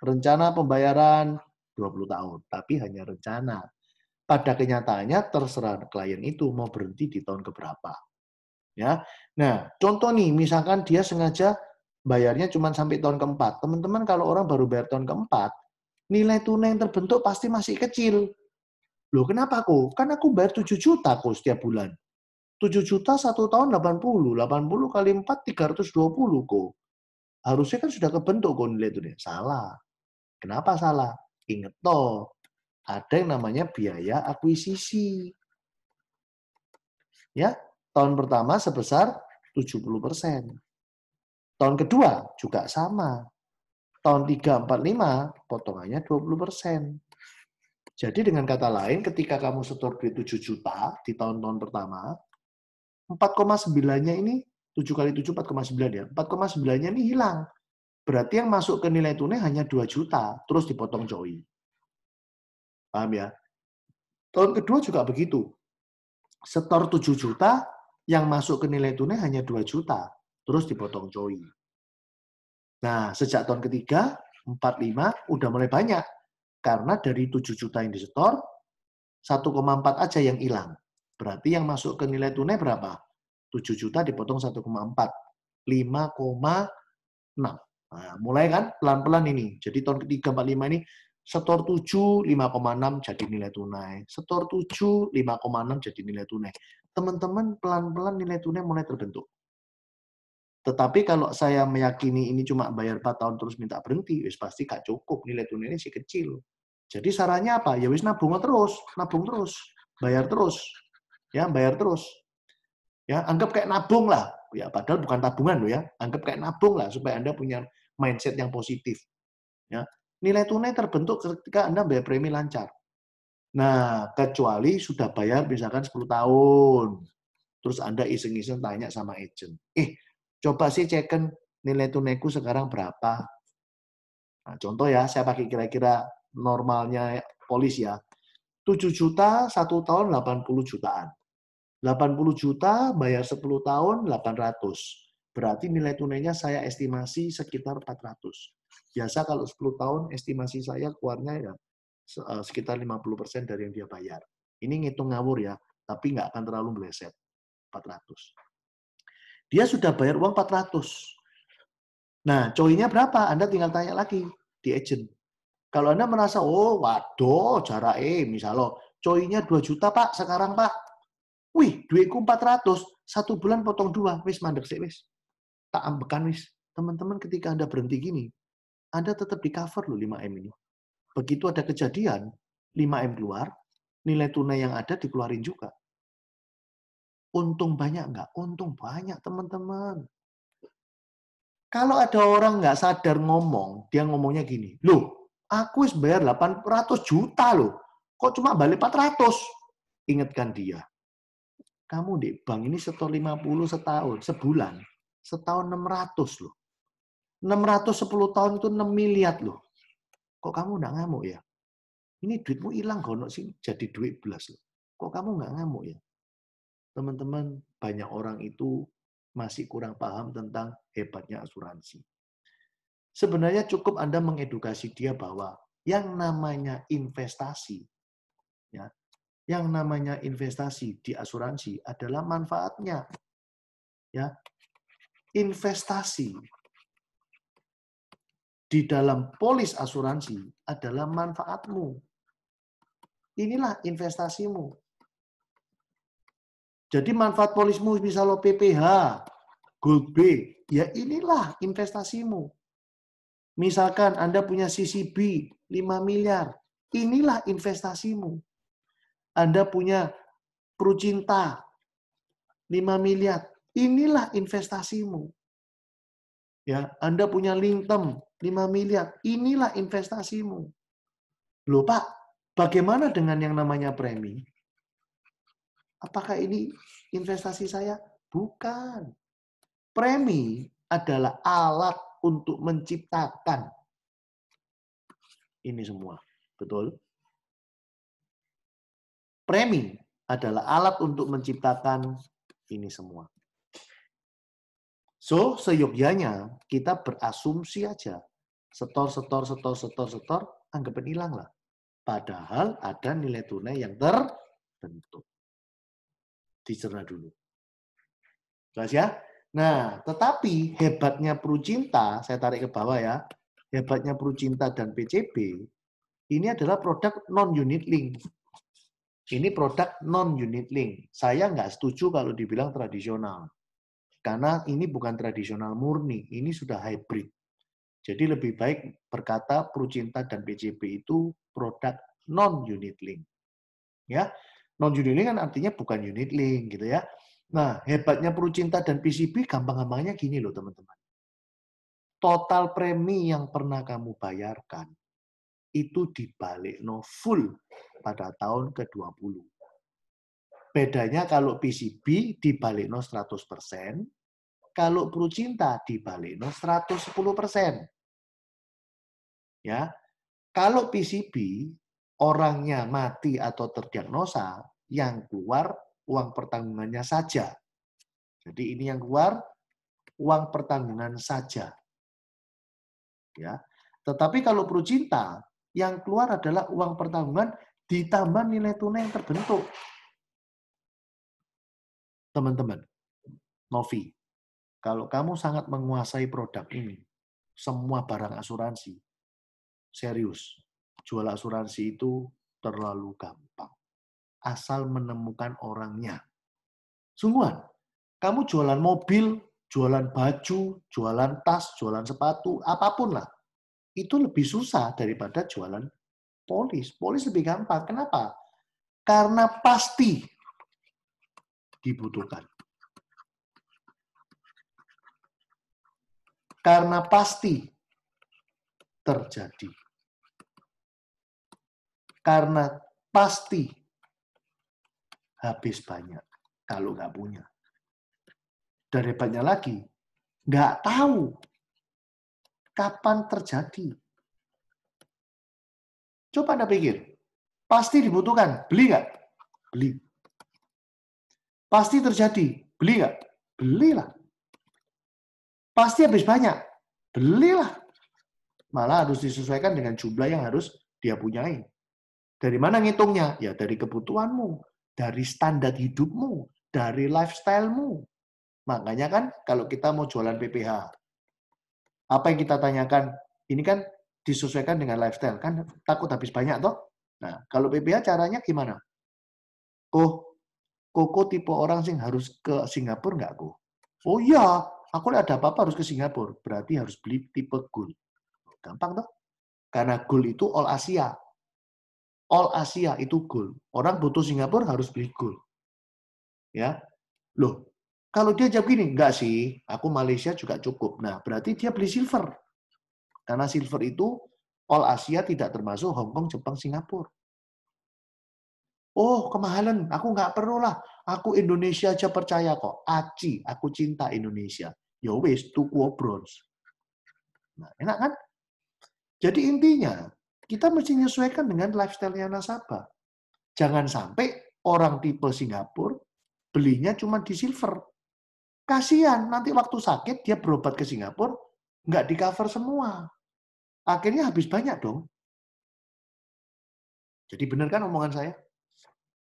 rencana pembayaran 20 tahun, tapi hanya rencana. Pada kenyataannya terserah klien itu mau berhenti di tahun keberapa. Ya. Nah, contoh nih, misalkan dia sengaja bayarnya cuma sampai tahun keempat. Teman-teman kalau orang baru bayar tahun keempat, nilai tunai yang terbentuk pasti masih kecil. Loh kenapa kok? Kan aku bayar 7 juta kok setiap bulan. 7 juta 1 tahun 80. 80 kali 4, 320 kok. Harusnya kan sudah kebentuk kok nilai tunai. Salah. Kenapa salah? Ingat toh, ada yang namanya biaya akuisisi. Ya, tahun pertama sebesar 70%. Tahun kedua juga sama. Tahun 3, 4, 5, potongannya 20%. Jadi dengan kata lain, ketika kamu setor duit 7 juta di tahun-tahun pertama, 4,9-nya ini, 7 kali 7, 4,9 ya. 4,9-nya ini hilang. Berarti yang masuk ke nilai tunai hanya 2 juta, terus dipotong COI. Paham ya? Tahun kedua juga begitu. Setor 7 juta, yang masuk ke nilai tunai hanya 2 juta, terus dipotong COI. Nah, sejak tahun ketiga, 4, 5, udah mulai banyak. Karena dari 7 juta yang disetor, 1,4 aja yang hilang. Berarti yang masuk ke nilai tunai berapa? 7 juta dipotong 1,4. 5,6. Nah, mulai kan pelan-pelan ini. Jadi tahun ketiga 45 ini setor 7, 5,6 jadi nilai tunai. Setor 7, 5,6 jadi nilai tunai. Teman-teman pelan-pelan nilai tunai mulai terbentuk. Tetapi kalau saya meyakini ini cuma bayar 4 tahun terus minta berhenti, wis pasti gak cukup, nilai tunai ini sih kecil. Jadi sarannya apa? Ya wis nabung terus, bayar terus. Ya, bayar terus. Ya, anggap kayak nabung lah. Ya, padahal bukan tabungan loh ya. Anggap kayak nabung lah supaya Anda punya mindset yang positif. Ya. Nilai tunai terbentuk ketika Anda bayar premi lancar. Nah, kecuali sudah bayar misalkan 10 tahun. Terus Anda iseng-iseng tanya sama agent. Coba sih ceken nilai tunaiku sekarang berapa. Nah, contoh ya, saya pakai kira-kira normalnya polis ya. 7 juta, 1 tahun 80 jutaan. 80 juta, bayar 10 tahun 800. Berarti nilai tunainya saya estimasi sekitar 400. Biasa kalau 10 tahun estimasi saya keluarnya ya sekitar 50% dari yang dia bayar. Ini ngitung ngawur ya, tapi nggak akan terlalu meleset. 400. Dia sudah bayar uang 400. Nah, coinnya berapa? Anda tinggal tanya lagi di agent. Kalau Anda merasa, oh waduh, jarak misalnya, coinnya 2 juta Pak, sekarang Pak. Wih, duitku 400, 1 bulan potong 2, wis mandek sih, wis. Tak ambekan, wis. Teman-teman ketika Anda berhenti gini, Anda tetap di cover loh 5M ini. Begitu ada kejadian, 5M keluar, nilai tunai yang ada dikeluarin juga. Untung banyak nggak? Untung banyak, teman-teman. Kalau ada orang nggak sadar ngomong, dia ngomongnya gini, loh, aku harus bayar 800 juta loh, kok cuma balik 400? Ingatkan dia, kamu di bank ini setor 50 setahun, sebulan, setahun 600 loh. 610 tahun itu 6 miliar loh. Kok kamu nggak ngamuk ya? Ini duitmu hilang gono sih, jadi duit belas loh. Kok kamu nggak ngamuk ya? Teman-teman, banyak orang itu masih kurang paham tentang hebatnya asuransi. Sebenarnya cukup Anda mengedukasi dia bahwa yang namanya investasi, ya, yang namanya investasi di asuransi adalah manfaatnya. Ya, investasi di dalam polis asuransi adalah manfaatmu. Inilah investasimu. Jadi manfaat polismu misalnya PPH, Gold B, ya inilah investasimu. Misalkan Anda punya CCB 5 miliar, inilah investasimu. Anda punya Prucinta 5 miliar, inilah investasimu. Ya, Anda punya Linkem 5 miliar, inilah investasimu. Loh Pak, bagaimana dengan yang namanya premi? Apakah ini investasi saya? Bukan. Premi adalah alat untuk menciptakan ini semua. Betul? Premi adalah alat untuk menciptakan ini semua. So, seyogyanya kita berasumsi aja. Setor, anggapin hilang lah. Padahal ada nilai tunai yang terbentuk. Dicerna dulu. Jelas ya? Nah, tetapi hebatnya Prucinta, saya tarik ke bawah ya, hebatnya Prucinta dan PCB, ini adalah produk non-unit link. Ini produk non-unit link. Saya nggak setuju kalau dibilang tradisional. Karena ini bukan tradisional murni, ini sudah hybrid. Jadi lebih baik berkata Prucinta dan PCB itu produk non-unit link. Ya, non-unit link kan artinya bukan unit link gitu ya. Nah, hebatnya Prucinta dan PCB gampang-gampangnya gini loh teman-teman. Total premi yang pernah kamu bayarkan itu dibalik no full pada tahun ke-20. Bedanya kalau PCB dibalik no 100%, kalau Prucinta dibalik no 110%. Ya. Kalau PCB orangnya mati atau terdiagnosa, yang keluar uang pertanggungannya saja. Jadi ini yang keluar uang pertanggungan saja. Ya. Tetapi kalau Prucinta, yang keluar adalah uang pertanggungan ditambah nilai tunai yang terbentuk. Teman-teman. Novi, kalau kamu sangat menguasai produk ini, semua barang asuransi, serius, jual asuransi itu terlalu gampang. Asal menemukan orangnya. Sungguhan, kamu jualan mobil, jualan baju, jualan tas, jualan sepatu, apapun lah. Itu lebih susah daripada jualan polis. Polis lebih gampang. Kenapa? Karena pasti dibutuhkan. Karena pasti terjadi. Karena pasti habis banyak kalau nggak punya. Dan hebatnya lagi, nggak tahu kapan terjadi. Coba Anda pikir, pasti dibutuhkan, beli nggak? Beli. Pasti terjadi, beli nggak? Belilah. Pasti habis banyak, belilah. Malah harus disesuaikan dengan jumlah yang harus dia punyai. Dari mana ngitungnya? Ya dari kebutuhanmu, dari standar hidupmu, dari lifestyle-mu. Makanya kan kalau kita mau jualan PPH, apa yang kita tanyakan? Ini kan disesuaikan dengan lifestyle. Kan takut habis banyak toh? Nah, kalau PPH caranya gimana? Koko tipe orang sing harus ke Singapura nggak, Ko? Oh iya, aku lihat ada apa-apa harus ke Singapura. Berarti harus beli tipe gold. Gampang toh? Karena gold itu all Asia. All Asia itu gold. Orang butuh Singapura harus beli gold. Ya, loh, kalau dia jawab gini, enggak sih, aku Malaysia juga cukup. Nah, berarti dia beli silver. Karena silver itu all Asia tidak termasuk Hong Kong, Jepang, Singapura. Oh, kemahalan. Aku nggak perlu lah. Aku Indonesia aja percaya kok. Aci, aku cinta Indonesia. Ya wis, tuku bronze. Nah, enak kan? Jadi intinya, kita mesti menyesuaikan dengan lifestyle-nya nasabah. Jangan sampai orang tipe Singapura belinya cuma di silver. Kasihan, nanti waktu sakit dia berobat ke Singapura, nggak di-cover semua. Akhirnya habis banyak dong. Jadi benar kan omongan saya?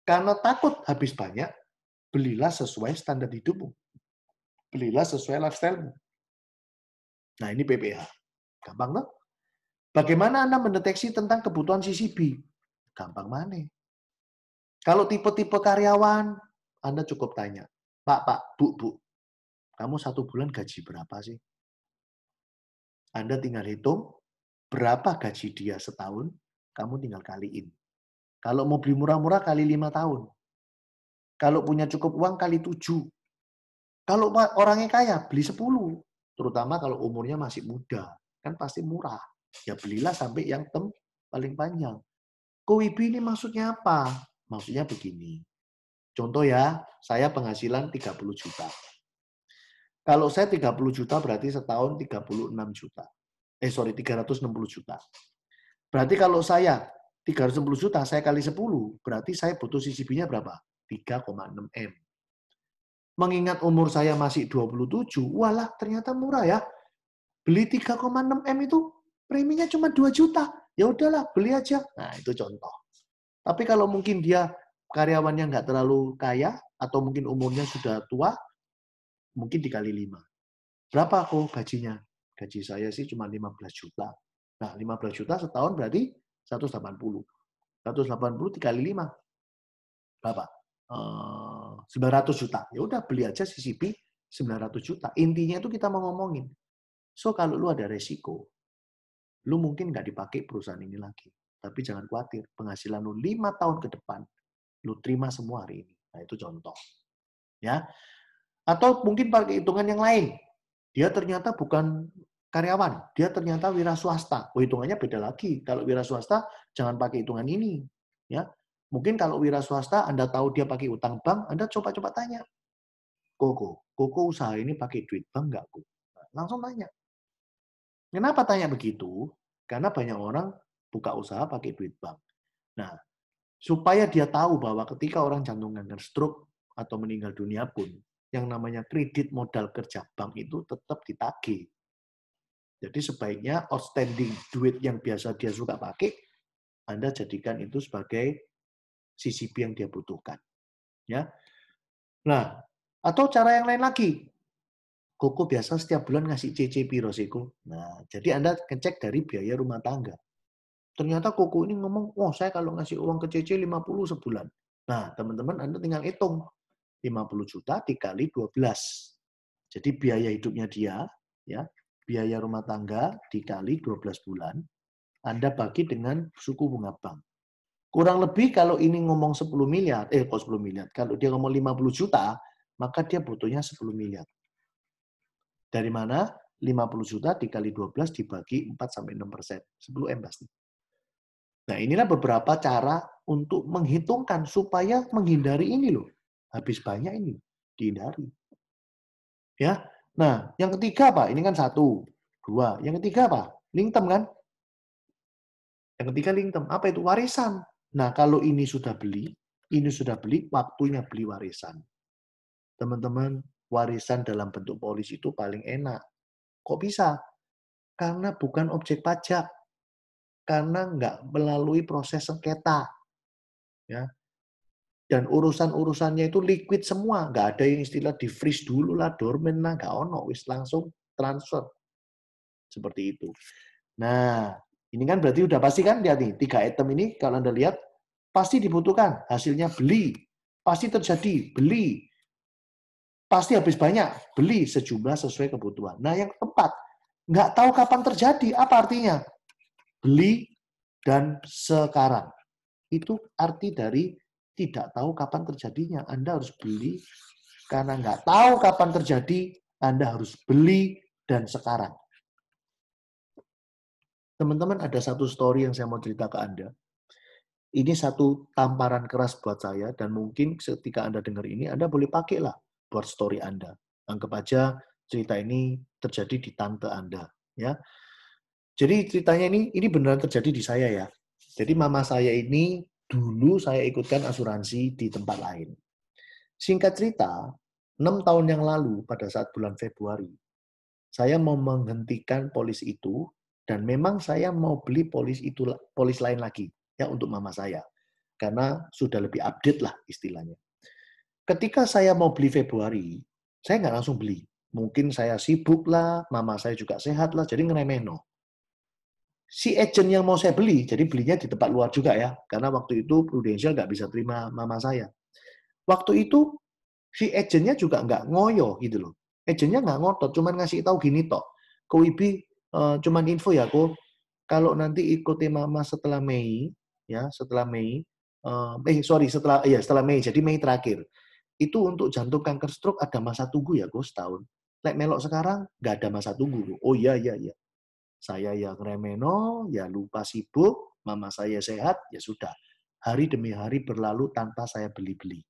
Karena takut habis banyak, belilah sesuai standar hidupmu. Belilah sesuai lifestyle-mu. Nah, ini PPH. Gampang loh. Bagaimana Anda mendeteksi tentang kebutuhan CCB? Gampang mana? Kalau tipe-tipe karyawan, Anda cukup tanya, Pak, Bu, kamu 1 bulan gaji berapa sih? Anda tinggal hitung, berapa gaji dia setahun, kamu tinggal kaliin. Kalau mau beli murah-murah, kali 5 tahun. Kalau punya cukup uang, kali 7. Kalau orangnya kaya, beli 10. Terutama kalau umurnya masih muda. Kan pasti murah. Ya belilah sampai yang paling panjang. Kowibi ini maksudnya apa? Maksudnya begini. Contoh ya, saya penghasilan 30 juta. Kalau saya 30 juta berarti setahun 36 juta. 360 juta. Berarti kalau saya 360 juta, saya kali 10, berarti saya butuh CCB-nya berapa? 3,6 M. Mengingat umur saya masih 27, walah ternyata murah ya. Beli 3,6 M itu preminya cuma 2 juta. Ya udahlah, beli aja. Nah, itu contoh. Tapi kalau mungkin dia karyawannya nggak terlalu kaya, atau mungkin umurnya sudah tua, mungkin dikali 5. Berapa kok gajinya? Gaji saya sih cuma 15 juta. Nah, 15 juta setahun berarti 180. 180 dikali 5. Berapa? 900 juta. Ya udah beli aja CCP 900 juta. Intinya itu kita mau ngomongin. So, kalau lu ada resiko, lu mungkin nggak dipakai perusahaan ini lagi. Tapi jangan khawatir, penghasilan lu 5 tahun ke depan, lu terima semua hari ini. Nah, itu contoh. Ya. Atau mungkin pakai hitungan yang lain. Dia ternyata bukan karyawan, dia ternyata wira swasta. Oh, hitungannya beda lagi. Kalau wira swasta, jangan pakai hitungan ini. Ya. Mungkin kalau wira swasta, Anda tahu dia pakai utang bank, Anda coba-coba tanya. Koko usaha ini pakai duit bank nggak, Kok? Langsung tanya. Kenapa tanya begitu? Karena banyak orang buka usaha pakai duit bank. Nah, supaya dia tahu bahwa ketika orang jantung kanker stroke atau meninggal dunia pun, yang namanya kredit modal kerja bank itu tetap ditagih. Jadi sebaiknya outstanding duit yang biasa dia suka pakai, Anda jadikan itu sebagai CCP yang dia butuhkan. Ya. Nah, atau cara yang lain lagi. Koko biasa setiap bulan ngasih CC piro siko. Nah, jadi Anda ngecek dari biaya rumah tangga. Ternyata Koko ini ngomong, "Oh, saya kalau ngasih uang ke CC 50 sebulan." Nah, teman-teman Anda tinggal hitung. 50 juta dikali 12. Jadi biaya hidupnya dia, ya, biaya rumah tangga dikali 12 bulan, Anda bagi dengan suku bunga bank. Kurang lebih kalau ini ngomong 10 miliar, kok 10 miliar, kalau dia ngomong 50 juta, maka dia butuhnya 10 miliar. Dari mana? 50 juta dikali 12 dibagi 4-6%. 10 M pasti. Nah, inilah beberapa cara untuk menghitungkan supaya menghindari ini loh. Habis banyak ini, dihindari. Ya. Nah, yang ketiga apa? Ini kan 1, 2. Yang ketiga apa? Lingtem kan? Yang ketiga lingtem. Apa itu? Warisan. Nah, kalau ini sudah beli, waktunya beli warisan. Teman-teman, warisan dalam bentuk polis itu paling enak. Kok bisa? Karena bukan objek pajak. Karena nggak melalui proses sengketa. Ya. Dan urusan-urusannya itu liquid semua. Nggak ada yang istilah di-freeze dulu lah, dormen lah, nggak ono. Wis langsung transfer. Seperti itu. Nah, ini kan berarti udah pasti kan, lihat nih, 3 item ini kalau Anda lihat, pasti dibutuhkan. Hasilnya beli. Pasti terjadi, beli. Pasti habis banyak, beli sejumlah sesuai kebutuhan. Nah, yang keempat, nggak tahu kapan terjadi. Apa artinya? Beli dan sekarang. Itu arti dari tidak tahu kapan terjadinya. Anda harus beli karena nggak tahu kapan terjadi, Anda harus beli dan sekarang. Teman-teman, ada satu story yang saya mau cerita ke Anda. Ini satu tamparan keras buat saya, dan mungkin ketika Anda dengar ini, Anda boleh pakailah buat story Anda. Anggap aja cerita ini terjadi di tante Anda. Ya. Jadi ceritanya ini beneran terjadi di saya ya. Jadi mama saya ini dulu saya ikutkan asuransi di tempat lain. Singkat cerita, 6 tahun yang lalu pada saat bulan Februari, saya mau menghentikan polis itu, dan memang saya mau beli polis lain lagi ya untuk mama saya. Karena sudah lebih update lah istilahnya. Ketika saya mau beli Februari, saya nggak langsung beli. Mungkin saya sibuk lah, mama saya juga sehat lah, jadi ngeremeno. Si agent yang mau saya beli, jadi belinya di tempat luar juga ya, karena waktu itu Prudential nggak bisa terima mama saya. Waktu itu si agentnya juga nggak ngoyo gitu loh. Agentnya nggak ngotot, cuman ngasih tahu gini toh. Ko Wibi, cuman info ya ko, kalau nanti ikuti mama setelah Mei, ya setelah Mei, setelah Mei, jadi Mei terakhir. Itu untuk jantung kanker stroke ada masa tunggu ya ko setahun. Lek melok sekarang nggak ada masa tunggu. Oh iya iya iya. Saya yang remeno, ya lupa sibuk, mama saya sehat, ya sudah. Hari demi hari berlalu tanpa saya beli-beli.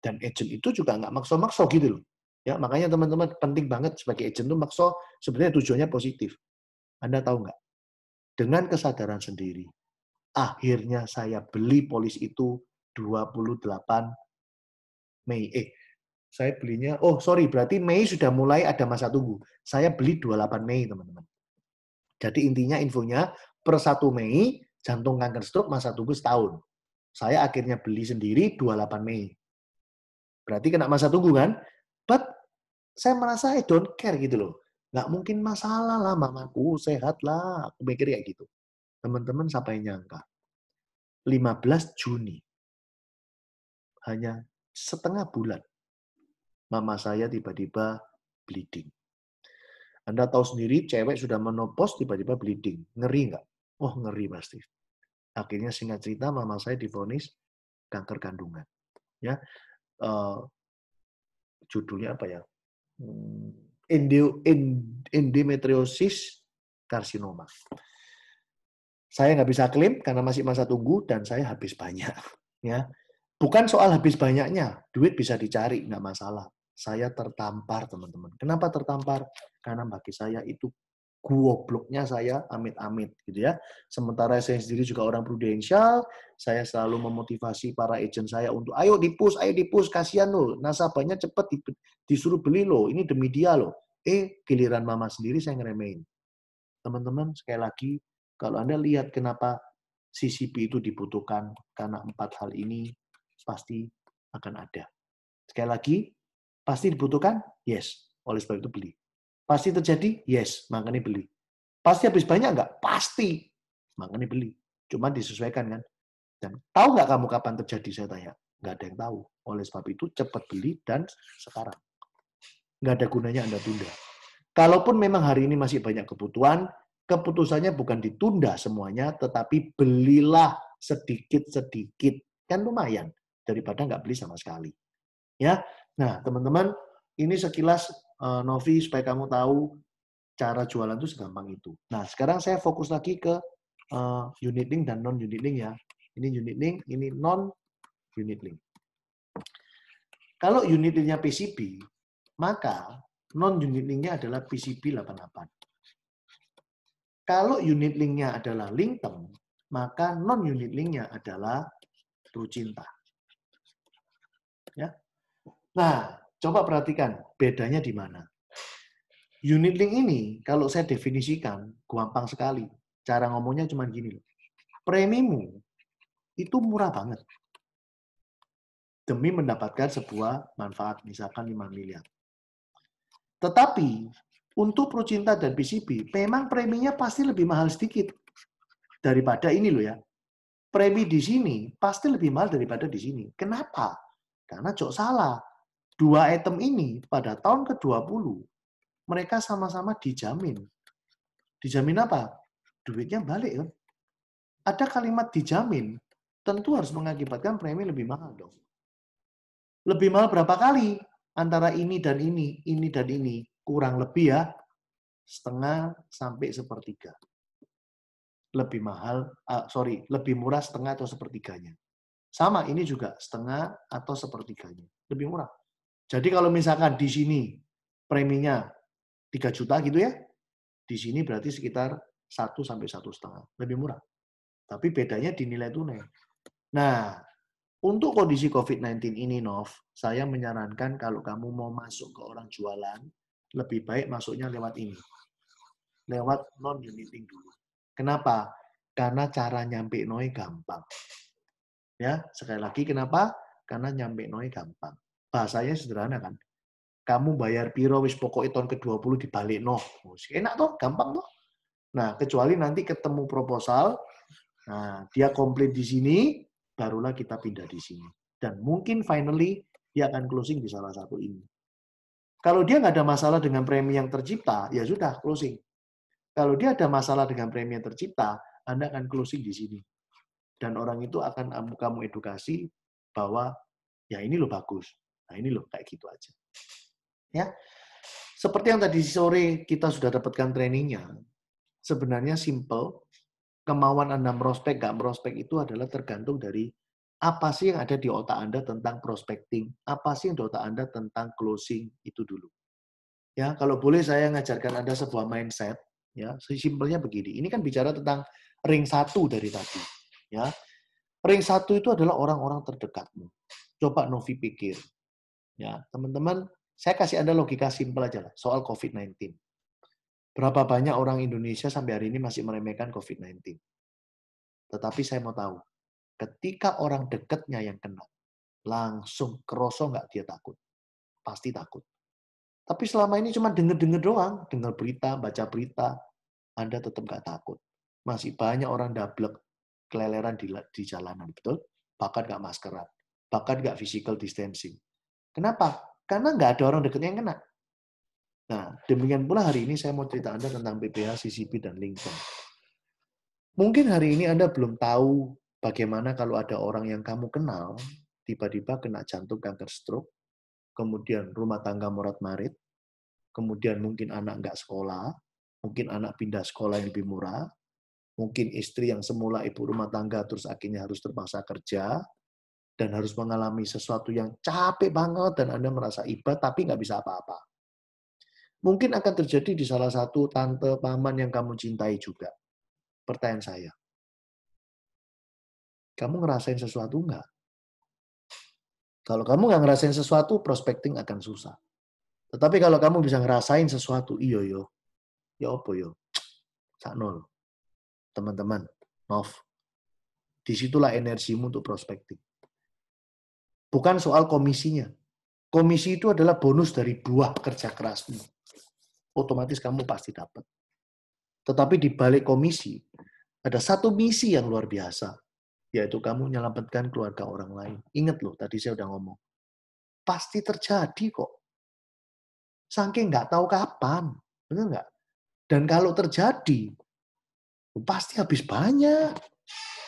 Dan agent itu juga nggak makso-makso gitu loh. Ya, makanya teman-teman penting banget sebagai agent itu makso sebenarnya tujuannya positif. Anda tahu nggak? Dengan kesadaran sendiri, akhirnya saya beli polis itu 28 Mei. Saya belinya, berarti Mei sudah mulai ada masa tunggu. Saya beli 28 Mei, teman-teman. Jadi intinya infonya, per 1 Mei, jantung kanker stroke masa tunggu setahun. Saya akhirnya beli sendiri 28 Mei. Berarti kena masa tunggu kan? But saya merasa I don't care gitu loh. Nggak mungkin masalah lah, mamaku sehat lah. Aku mikir kayak gitu. Teman-teman sampai nyangka. 15 Juni, hanya setengah bulan, mama saya tiba-tiba bleeding. Anda tahu sendiri, cewek sudah menopause, tiba-tiba bleeding. Ngeri nggak? Oh, ngeri pasti. Akhirnya singkat cerita, mama saya divonis kanker kandungan. Ya, judulnya apa ya? Endometriosis karsinoma. Saya nggak bisa klaim karena masih masa tunggu dan saya habis banyak. Ya, bukan soal habis banyaknya, duit bisa dicari, nggak masalah. Saya tertampar, teman-teman. Kenapa tertampar? Karena bagi saya itu gobloknya saya amit-amit gitu ya. Sementara saya sendiri juga orang prudensial, saya selalu memotivasi para agent saya untuk ayo dipus, kasihan loh, nasabahnya cepet disuruh beli loh, ini demi dia loh. Giliran mama sendiri saya ngeremehin. Teman-teman, sekali lagi, kalau Anda lihat kenapa CCP itu dibutuhkan, karena 4 hal ini pasti akan ada. Sekali lagi, pasti dibutuhkan? Yes. Oleh sebab itu beli. Pasti terjadi? Yes, makanya beli. Pasti habis banyak nggak? Pasti. Makanya beli. Cuma disesuaikan kan. Dan tahu nggak kamu kapan terjadi? Saya tanya. Nggak ada yang tahu. Oleh sebab itu cepat beli dan sekarang. Nggak ada gunanya Anda tunda. Kalaupun memang hari ini masih banyak kebutuhan, keputusannya bukan ditunda semuanya, tetapi belilah sedikit-sedikit. Kan lumayan. Daripada nggak beli sama sekali. Ya, nah teman-teman, ini sekilas Novi supaya kamu tahu cara jualan itu segampang itu. Nah, sekarang saya fokus lagi ke unit link dan non unit link ya. Ini unit link, ini non unit link. Kalau unit linknya PCB, maka non unit linknya adalah PCB 88. Kalau unit linknya adalah Lingtem, maka non unit linknya adalah Trucinta. Ya. Nah, coba perhatikan bedanya di mana. Unit link ini, kalau saya definisikan, gampang sekali. Cara ngomongnya cuma gini loh. Premimu itu murah banget. Demi mendapatkan sebuah manfaat, misalkan 5 miliar. Tetapi, untuk Trucinta dan PCB, memang preminya pasti lebih mahal sedikit. Daripada ini loh ya. Premi di sini pasti lebih mahal daripada di sini. Kenapa? Karena jok salah. Dua item ini pada tahun ke-20, mereka sama-sama dijamin. Dijamin apa? Duitnya balik kan? Ada kalimat dijamin, tentu harus mengakibatkan premi lebih mahal dong. Lebih mahal berapa kali? Antara ini dan ini dan ini. Kurang lebih ya, setengah sampai sepertiga. Lebih mahal, lebih murah setengah atau sepertiganya. Sama, ini juga setengah atau sepertiganya. Lebih murah. Jadi kalau misalkan di sini preminya 3 juta gitu ya, di sini berarti sekitar 1 sampai 1,5. Lebih murah. Tapi bedanya di nilai tunai. Nah, untuk kondisi COVID-19 ini, Nov, saya menyarankan kalau kamu mau masuk ke orang jualan, lebih baik masuknya lewat ini. Lewat non-unit link dulu. Kenapa? Karena cara nyampe noi gampang. Ya, sekali lagi kenapa? Karena nyampe noi gampang. Bahasanya sederhana kan? Kamu bayar piro wis pokoknya tahun ke-20 dibalik noh. Enak toh, gampang toh. Nah, kecuali nanti ketemu proposal, nah, dia komplit di sini, barulah kita pindah di sini. Dan mungkin finally dia akan closing di salah satu ini. Kalau dia nggak ada masalah dengan premi yang tercipta, ya sudah closing. Kalau dia ada masalah dengan premi yang tercipta, Anda akan closing di sini. Dan orang itu akan kamu edukasi bahwa ya ini loh bagus. Nah ini loh kayak gitu aja. Ya, seperti yang tadi sore kita sudah dapatkan trainingnya, sebenarnya simple. Kemauan Anda prospek, nggak prospek itu adalah tergantung dari apa sih yang ada di otak Anda tentang prospecting, apa sih yang di otak Anda tentang closing itu dulu. Ya, kalau boleh saya ngajarkan Anda sebuah mindset, ya, simpelnya begini. Ini kan bicara tentang ring 1 dari tadi, ya. Ring 1 itu adalah orang-orang terdekatmu. Coba Novi pikir. Ya, teman-teman, saya kasih Anda logika simpel aja lah soal COVID-19. Berapa banyak orang Indonesia sampai hari ini masih meremehkan COVID-19? Tetapi saya mau tahu, ketika orang dekatnya yang kena, langsung kerosok nggak dia takut? Pasti takut. Tapi selama ini cuma denger-denger doang, dengar berita, baca berita, Anda tetap nggak takut. Masih banyak orang dablek, keleleran di jalanan, betul? Bahkan nggak maskeran, bahkan nggak physical distancing. Kenapa? Karena nggak ada orang dekatnya yang kena. Nah, demikian pula hari ini saya mau cerita Anda tentang PPH, CCP, dan Lingtem. Mungkin hari ini Anda belum tahu bagaimana kalau ada orang yang kamu kenal, tiba-tiba kena jantung, kanker, stroke, kemudian rumah tangga morat-marit, kemudian mungkin anak nggak sekolah, mungkin anak pindah sekolah yang lebih murah, mungkin istri yang semula ibu rumah tangga terus akhirnya harus terpaksa kerja, dan harus mengalami sesuatu yang capek banget, dan Anda merasa iba tapi nggak bisa apa-apa. Mungkin akan terjadi di salah satu tante, paman yang kamu cintai juga. Pertanyaan saya, kamu ngerasain sesuatu nggak? Kalau kamu nggak ngerasain sesuatu, prospecting akan susah. Tetapi kalau kamu bisa ngerasain sesuatu, iyo yo, ya opo yo, saknol, teman-teman, Nov. Disitulah energimu untuk prospecting. Bukan soal komisinya. Komisi itu adalah bonus dari buah kerja kerasmu. otomatis kamu pasti dapat. Tetapi di balik komisi, ada satu misi yang luar biasa, yaitu kamu menyelamatkan keluarga orang lain. Ingat loh, tadi saya udah ngomong. Pasti terjadi kok. Saking nggak tahu kapan. Benar nggak? Dan kalau terjadi, pasti habis banyak.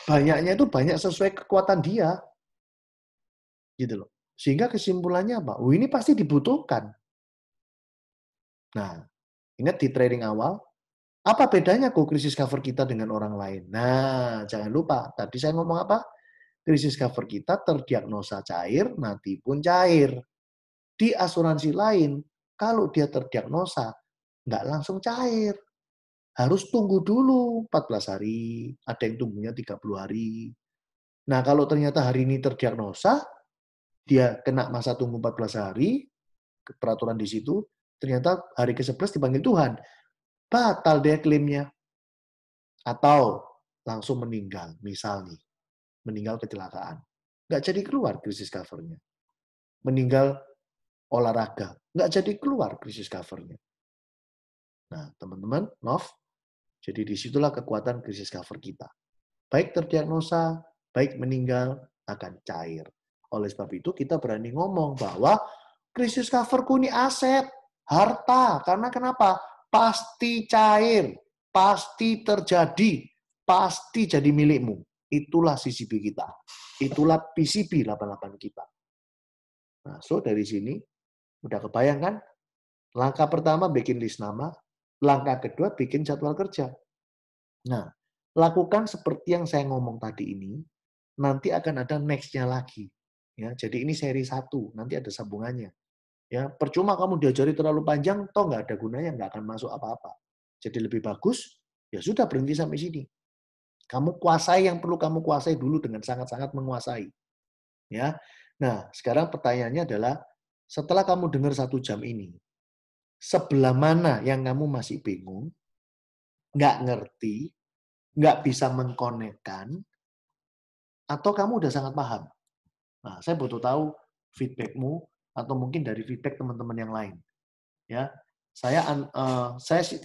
Banyaknya itu banyak sesuai kekuatan dia. Gitu loh. Sehingga kesimpulannya apa? Oh, ini pasti dibutuhkan. Nah, ingat di training awal, apa bedanya kok krisis cover kita dengan orang lain? Nah, jangan lupa, tadi saya ngomong apa? Krisis cover kita terdiagnosa cair, nanti pun cair. Di asuransi lain, kalau dia terdiagnosa, nggak langsung cair. Harus tunggu dulu 14 hari, ada yang tunggunya 30 hari. Nah, kalau ternyata hari ini terdiagnosa, dia kena masa tunggu 14 hari, peraturan di situ, ternyata hari ke-11 dipanggil Tuhan. Batal dia klaimnya. Atau langsung meninggal, misalnya. Meninggal kecelakaan. Nggak jadi keluar krisis cover-nya. Meninggal olahraga. Nggak jadi keluar krisis cover-nya. Nah, teman-teman, jadi disitulah kekuatan krisis cover kita. Baik terdiagnosa, baik meninggal, akan cair. Oleh sebab itu, kita berani ngomong bahwa krisis coverku ini aset, harta. Karena kenapa? Pasti cair, pasti terjadi, pasti jadi milikmu. Itulah CCP kita. Itulah PCP 88 kita. Nah, so dari sini, udah kebayang kan? Langkah pertama bikin list nama, langkah kedua bikin jadwal kerja. Nah, lakukan seperti yang saya ngomong tadi ini, nanti akan ada next-nya lagi. Ya, jadi ini seri 1, nanti ada sambungannya. Ya, percuma kamu diajari terlalu panjang, toh nggak ada gunanya, nggak akan masuk apa-apa. Jadi lebih bagus, ya sudah berhenti sampai sini. Kamu kuasai yang perlu kamu kuasai dulu dengan sangat-sangat menguasai. Ya, nah sekarang pertanyaannya adalah, setelah kamu dengar 1 jam ini, sebelah mana yang kamu masih bingung, nggak ngerti, nggak bisa mengkonekkan, atau kamu udah sangat paham? Nah, saya butuh tahu feedbackmu atau mungkin dari feedback teman-teman yang lain. Ya, saya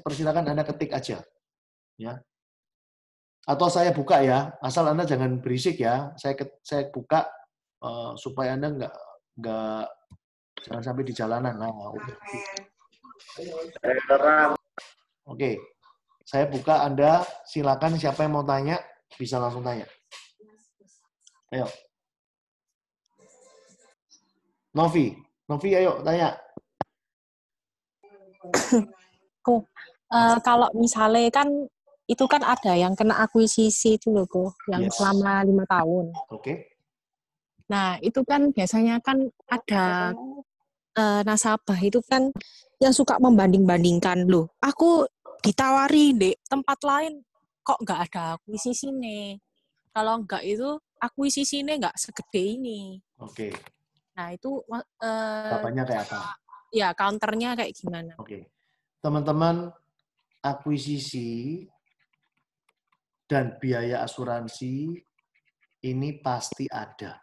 persilakan Anda ketik aja, ya. Atau saya buka ya, asal Anda jangan berisik ya. Saya buka supaya Anda nggak jangan sampai di jalanan. Nah, oke. Saya buka, Anda silakan, siapa yang mau tanya bisa langsung tanya. Ayo. Novi, ayo tanya.
Kalau misalnya kan itu kan ada yang kena akuisisi itu loh, yang selama 5 tahun.
Oke.
Nah, itu kan biasanya kan ada nasabah itu kan yang suka membanding-bandingkan loh. Aku ditawari di tempat lain kok nggak ada akuisisi nih. Kalau nggak itu akuisisinya nggak segede ini.
Oke.
Nah, itu
Bapaknya kayak apa?
Ya, counternya kayak gimana?
Oke. Teman-teman, akuisisi dan biaya asuransi ini pasti ada.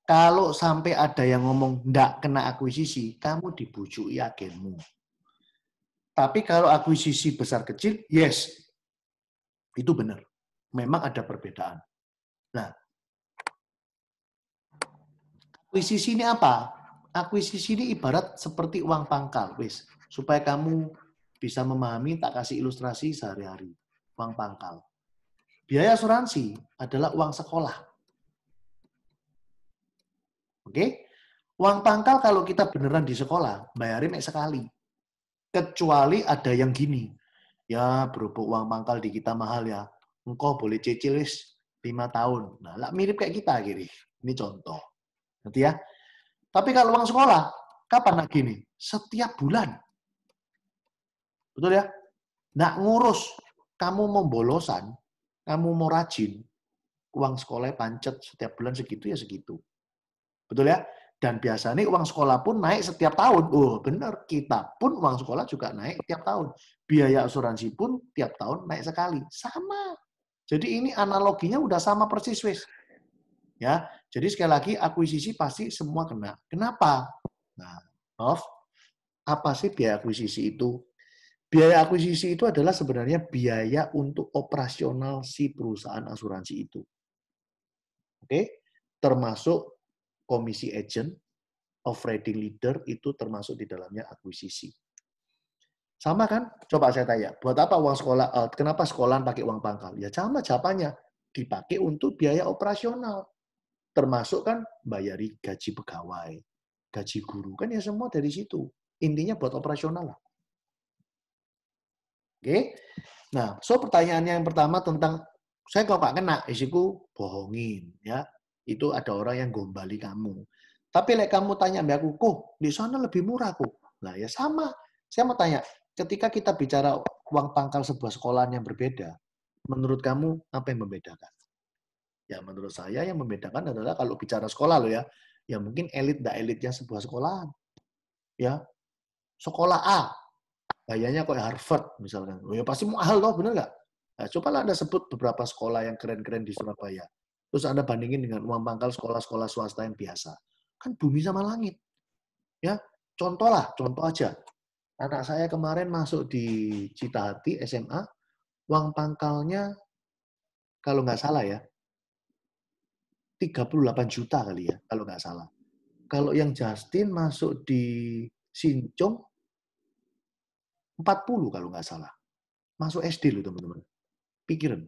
Kalau sampai ada yang ngomong nggak kena akuisisi, kamu dibujuki agenmu. Tapi kalau akuisisi besar kecil, yes, itu benar. Memang ada perbedaan. Nah, akuisisi ini apa? Akuisisi ini ibarat seperti uang pangkal, wis. Supaya kamu bisa memahami, tak kasih ilustrasi sehari-hari. Uang pangkal. Biaya asuransi adalah uang sekolah. Oke? Uang pangkal kalau kita beneran di sekolah, bayarin sekali. Kecuali ada yang gini. Ya, berhubung uang pangkal di kita mahal ya. Engkau boleh cicil 5 tahun. Nah, lah mirip kayak kita gini. Ini contoh. Nanti ya. Tapi kalau uang sekolah, kapan lagi nih? Setiap bulan. Betul ya? Nggak ngurus. Kamu mau bolosan, kamu mau rajin, uang sekolah pancet setiap bulan segitu ya segitu. Betul ya? Dan biasanya uang sekolah pun naik setiap tahun. Oh, benar. Kita pun uang sekolah juga naik tiap tahun. Biaya asuransi pun tiap tahun naik sekali. Sama. Jadi ini analoginya udah sama persis, wis. Ya. Jadi sekali lagi akuisisi pasti semua kena. Kenapa? Nah, apa sih biaya akuisisi itu? Biaya akuisisi itu adalah sebenarnya biaya untuk operasional si perusahaan asuransi itu. Oke? Termasuk komisi agent, operating leader itu termasuk di dalamnya akuisisi. Sama kan? Coba saya tanya, buat apa uang sekolah? Kenapa sekolahan pakai uang pangkal? Ya sama jawabannya, dipakai untuk biaya operasional. Termasuk kan bayari gaji pegawai, gaji guru, kan ya semua dari situ. Intinya buat operasional lah. Oke? Nah, so pertanyaannya yang pertama tentang, saya kalau nggak kena, isiku bohongin. Ya, itu ada orang yang gombali kamu. Tapi like kamu tanya mbak aku, kok di sana lebih murah kok. Nah ya sama. Saya mau tanya, ketika kita bicara uang pangkal sebuah sekolahan yang berbeda, menurut kamu apa yang membedakan? Ya menurut saya yang membedakan adalah kalau bicara sekolah loh ya mungkin elit dan elitnya sebuah sekolahan. Ya, sekolah A, bayarnya kayak Harvard misalkan. Oh ya pasti mahal loh, bener nggak? Nah, cobalah Anda sebut beberapa sekolah yang keren-keren di Surabaya. Terus Anda bandingin dengan uang pangkal sekolah-sekolah swasta yang biasa. Kan bumi sama langit. Ya, contoh aja. Anak saya kemarin masuk di Citahati SMA, uang pangkalnya kalau nggak salah ya, 38 juta kali ya, kalau nggak salah. Kalau yang Justin masuk di Sincong, 40 kalau nggak salah. Masuk SD loh teman-teman. Pikiran.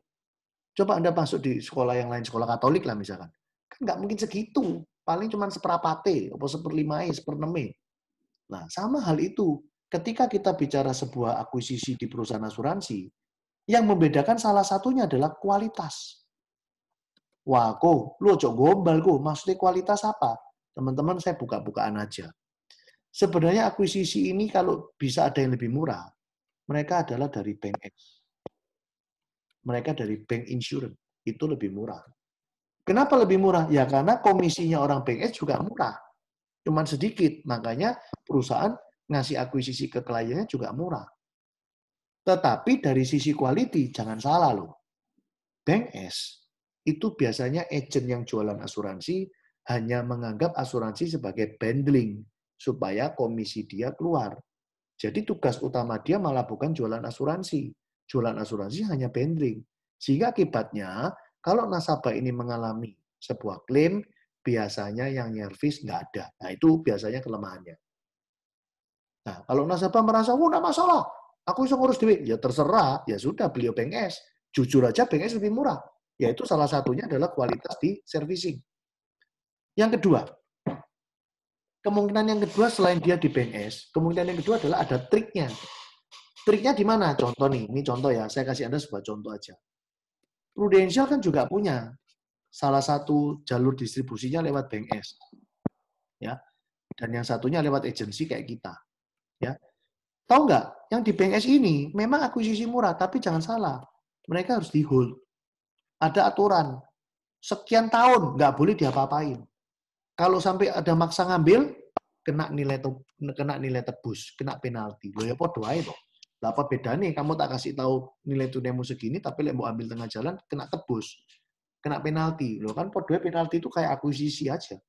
Coba Anda masuk di sekolah yang lain, sekolah Katolik lah misalkan. Kan nggak mungkin segitu. Paling cuma seperapate, atau seperlimai, sepereneme. Nah, sama hal itu. Ketika kita bicara sebuah akuisisi di perusahaan asuransi, yang membedakan salah satunya adalah kualitas. Wah, kok, lu ojo gombal, kok. Maksudnya kualitas apa? Teman-teman, saya buka-bukaan aja. Sebenarnya akuisisi ini kalau bisa ada yang lebih murah, mereka adalah dari Bank X. Mereka dari Bank Insurance. Itu lebih murah. Kenapa lebih murah? Ya karena komisinya orang Bank X juga murah. Cuman sedikit. Makanya perusahaan ngasih akuisisi ke kliennya juga murah. Tetapi dari sisi quality, jangan salah loh. Bank S itu biasanya agent yang jualan asuransi hanya menganggap asuransi sebagai bundling supaya komisi dia keluar. Jadi tugas utama dia malah bukan jualan asuransi. Jualan asuransi hanya bundling. Sehingga akibatnya kalau nasabah ini mengalami sebuah klaim, biasanya yang nyervis nggak ada. Nah itu biasanya kelemahannya. Nah kalau nasabah merasa, oh nggak masalah, aku bisa ngurus duit. Ya terserah, ya sudah beliau Bank S. Jujur aja Bank S lebih murah. Yaitu salah satunya adalah kualitas di servicing. Yang kedua, kemungkinan yang kedua selain dia di Bank S, kemungkinan yang kedua adalah ada triknya. Triknya di mana? Contoh nih, ini contoh ya, saya kasih Anda sebuah contoh aja. Prudential kan juga punya salah satu jalur distribusinya lewat Bank S. Ya. Dan yang satunya lewat agensi kayak kita. Ya. Tahu nggak? Yang di Bank S ini memang akuisisi murah, tapi jangan salah. Mereka harus di hold. Ada aturan. Sekian tahun nggak boleh diapa-apain. Kalau sampai ada maksa ngambil, kena nilai tebus, kena penalti. Loh ya podo ae toh. Lah apa bedanya kamu tak kasih tahu nilai tunaimu segini tapi mau ambil tengah jalan kena tebus. Kena penalti. Loh kan podo penalti itu kayak akuisisi aja.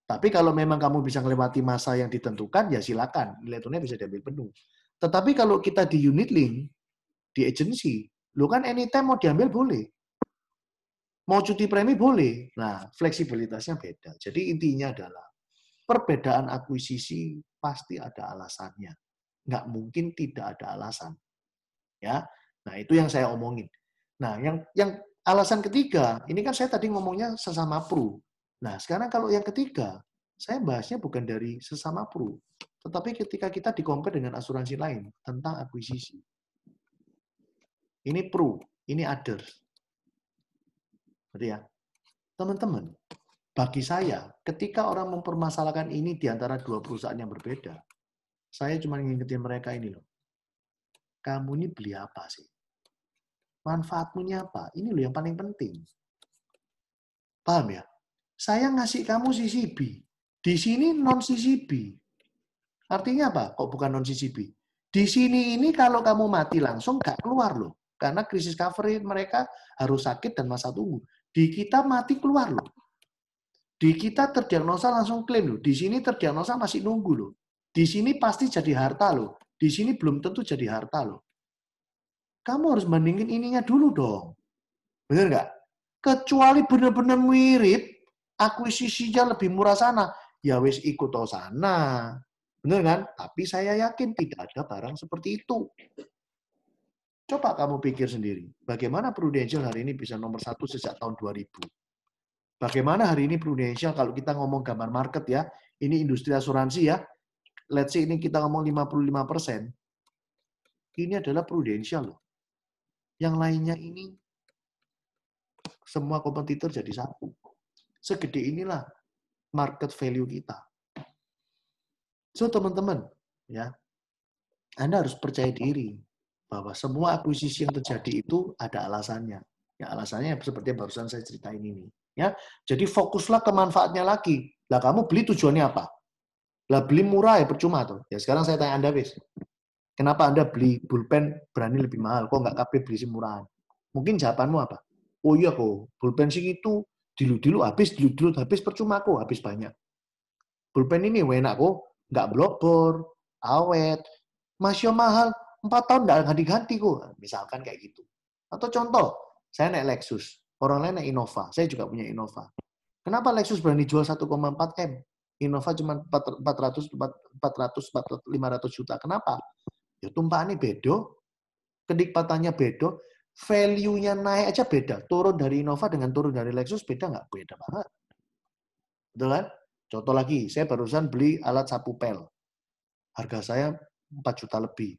Tapi kalau memang kamu bisa melewati masa yang ditentukan ya silakan, nilai tunai bisa diambil penuh. Tetapi kalau kita di unit link, di agensi, lo kan anytime mau diambil boleh. Mau cuti premi boleh. Nah, fleksibilitasnya beda. Jadi intinya adalah perbedaan akuisisi pasti ada alasannya. Nggak mungkin tidak ada alasan. Ya, nah itu yang saya omongin. Nah, yang alasan ketiga, ini kan saya tadi ngomongnya sesama pru. Nah, sekarang kalau yang ketiga, saya bahasnya bukan dari sesama pru, tetapi ketika kita di-compare dengan asuransi lain tentang akuisisi. Ini pru, ini others. Berarti ya, teman-teman, bagi saya, ketika orang mempermasalahkan ini di antara dua perusahaan yang berbeda, saya cuma ngingetin mereka ini loh. Kamu ini beli apa sih? Manfaatmu ini apa? Ini loh yang paling penting. Paham ya? Saya ngasih kamu CCB. Di sini non CCB. Artinya apa? Kok bukan non CCB? Di sini ini kalau kamu mati langsung nggak keluar loh. Karena krisis cover mereka harus sakit dan masa tunggu. Di kita mati keluar loh. Di kita terdiagnosa langsung klaim loh. Di sini terdiagnosa masih nunggu loh. Di sini pasti jadi harta loh. Di sini belum tentu jadi harta loh. Kamu harus bandingin ininya dulu dong. Bener nggak? Kecuali benar-benar mirip, akuisisinya lebih murah sana, ya wis ikut sana. Bener kan? Tapi saya yakin tidak ada barang seperti itu. Coba kamu pikir sendiri, bagaimana Prudential hari ini bisa nomor 1 sejak tahun 2000? Bagaimana hari ini Prudential, kalau kita ngomong gambar market ya, ini industri asuransi ya, let's say ini kita ngomong 55%, ini adalah Prudential loh. Yang lainnya ini, semua kompetitor jadi satu. Segede inilah market value kita. So teman-teman, ya, Anda harus percaya diri bahwa semua akuisisi yang terjadi itu ada alasannya. Ya, alasannya seperti yang barusan saya ceritain ini. Ya, jadi fokuslah ke manfaatnya lagi. Lah kamu beli tujuannya apa? Lah beli murah ya percuma tuh. Ya sekarang saya tanya Anda, wis. Kenapa Anda beli pulpen berani lebih mahal? Kok nggak kabeh beli si murahan? Mungkin jawabanmu apa? Oh iya kok, pulpen sing itu dilu-dilu habis percuma kok, habis banyak. Pulpen ini enak kok, nggak blobor, awet, masih mahal, 4 tahun nggak diganti kok. Misalkan kayak gitu. Atau contoh, saya naik Lexus, orang lain naik Innova, saya juga punya Innova. Kenapa Lexus berani jual 1,4 M? Innova cuma 400, 500 juta. Kenapa? Ya tumpahannya bedo, kenikmatannya bedo, value-nya naik aja beda. Turun dari Innova dengan turun dari Lexus beda nggak? Beda banget. Betul kan? Contoh lagi, saya barusan beli alat sapu pel. Harga saya 4 juta lebih.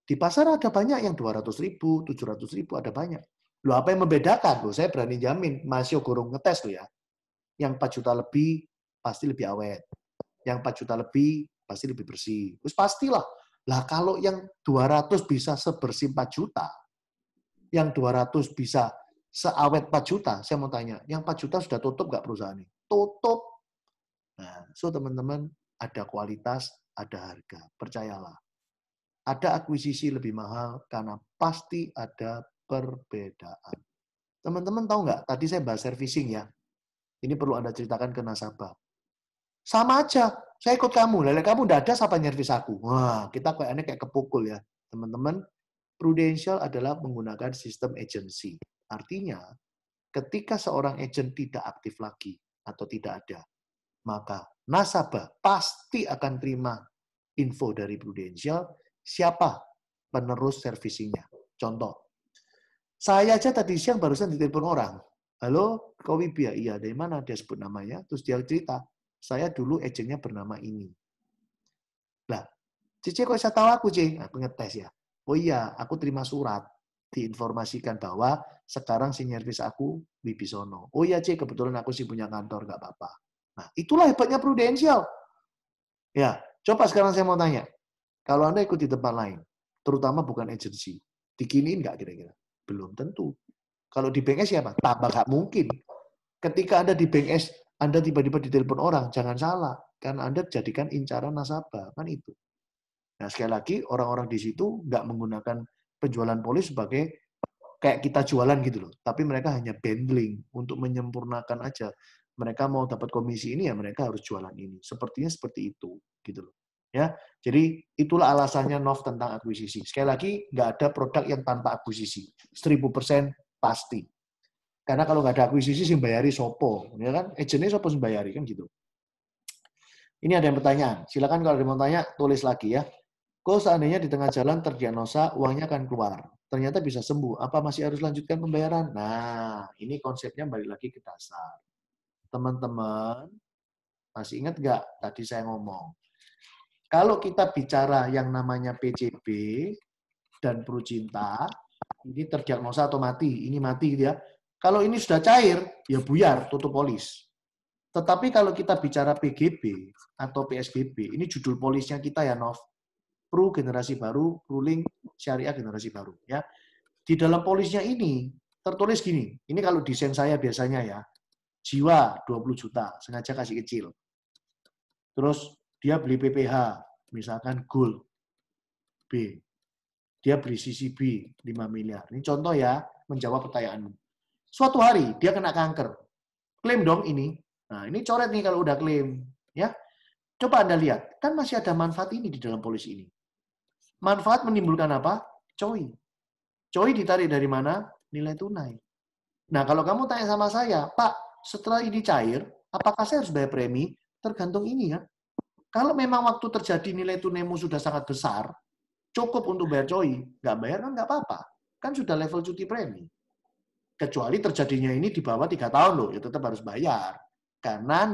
Di pasar ada banyak yang 200.000, 700.000, ada banyak. Loh apa yang membedakan? Loh saya berani jamin, masih gorong ngetes loh ya. Yang 4 juta lebih pasti lebih awet. Yang 4 juta lebih pasti lebih bersih. Terus pastilah. Lah kalau yang 200 bisa sebersih 4 juta, yang 200 bisa seawet 4 juta, saya mau tanya, yang 4 juta sudah tutup nggak perusahaan ini? Tutup. Nah, so teman-teman, ada kualitas, ada harga. Percayalah. Ada akuisisi lebih mahal karena pasti ada perbedaan. Teman-teman tahu nggak? Tadi saya bahas servicing ya. Ini perlu Anda ceritakan ke nasabah. Sama aja. Saya ikut kamu. Lele kamu udah ada siapa nyervis aku? Wah, kita kayaknya kayak kepukul ya. Teman-teman, Prudential adalah menggunakan sistem agency. Artinya, ketika seorang agent tidak aktif lagi atau tidak ada, maka nasabah pasti akan terima info dari Prudential siapa penerus servicingnya. Contoh, saya aja tadi siang barusan ditelepon orang. Halo, Kak Wibi ya? Iya, dari mana? Dia sebut namanya. Terus dia cerita, saya dulu agennya bernama ini. Lah, Cici kok bisa tahu aku, Cici? Aku ngetes ya. Oh iya, aku terima surat. Diinformasikan bahwa sekarang si nyervis aku Wibisono. Oh iya, Cici, kebetulan aku sih punya kantor, nggak apa-apa. Nah, itulah hebatnya Prudential. Ya, coba sekarang saya mau tanya. Kalau Anda ikut di tempat lain, terutama bukan agensi, dikiniin nggak kira-kira? Belum tentu. Kalau di Bank S siapa? Tambah nggak mungkin. Ketika Anda di Bank S, Anda tiba-tiba ditelepon orang, jangan salah. Karena Anda jadikan incaran nasabah. Kan itu. Nah, sekali lagi, orang-orang di situ nggak menggunakan penjualan polis sebagai kayak kita jualan gitu loh. Tapi mereka hanya bundling untuk menyempurnakan aja. Mereka mau dapat komisi ini, ya mereka harus jualan ini. Sepertinya seperti itu. Gitu loh. Ya, jadi itulah alasannya Nov tentang akuisisi. Sekali lagi, nggak ada produk yang tanpa akuisisi. 1000% pasti. Karena kalau nggak ada akuisisi, sih bayari sopo. Ya kan? Agentnya sopo sih bayari, kan gitu. Ini ada yang bertanya. Silakan kalau ada yang mau tanya, tulis lagi ya. Kok seandainya di tengah jalan terdiagnosa, uangnya akan keluar. Ternyata bisa sembuh. Apa masih harus lanjutkan pembayaran? Nah, ini konsepnya balik lagi ke dasar. Teman-teman, masih ingat nggak tadi saya ngomong? Kalau kita bicara yang namanya PCB dan Prucinta, ini terdiagnosa atau mati, ini mati gitu ya. Kalau ini sudah cair, ya buyar, tutup polis. Tetapi kalau kita bicara PGB atau PSBB, ini judul polisnya kita ya, Nov. Pru generasi baru, ruling syariah generasi baru. Ya, di dalam polisnya ini tertulis gini. Ini kalau desain saya biasanya ya, jiwa 20 juta, sengaja kasih kecil. Terus dia beli PPH, misalkan Gold B. Dia beli CCB 5 miliar. Ini contoh ya, menjawab pertanyaanmu. Suatu hari dia kena kanker. Klaim dong ini. Nah, ini coret nih kalau udah klaim. Ya, coba Anda lihat. Kan masih ada manfaat ini di dalam polis ini. Manfaat menimbulkan apa? COI. COI ditarik dari mana? Nilai tunai. Nah, kalau kamu tanya sama saya, Pak, setelah ini cair, apakah saya harus bayar premi? Tergantung ini ya. Kalau memang waktu terjadi nilai tunaimu sudah sangat besar, cukup untuk bayar COI, nggak bayar kan nggak apa-apa. Kan sudah level cuti premi. Kecuali terjadinya ini di bawah 3 tahun loh, ya tetap harus bayar. Karena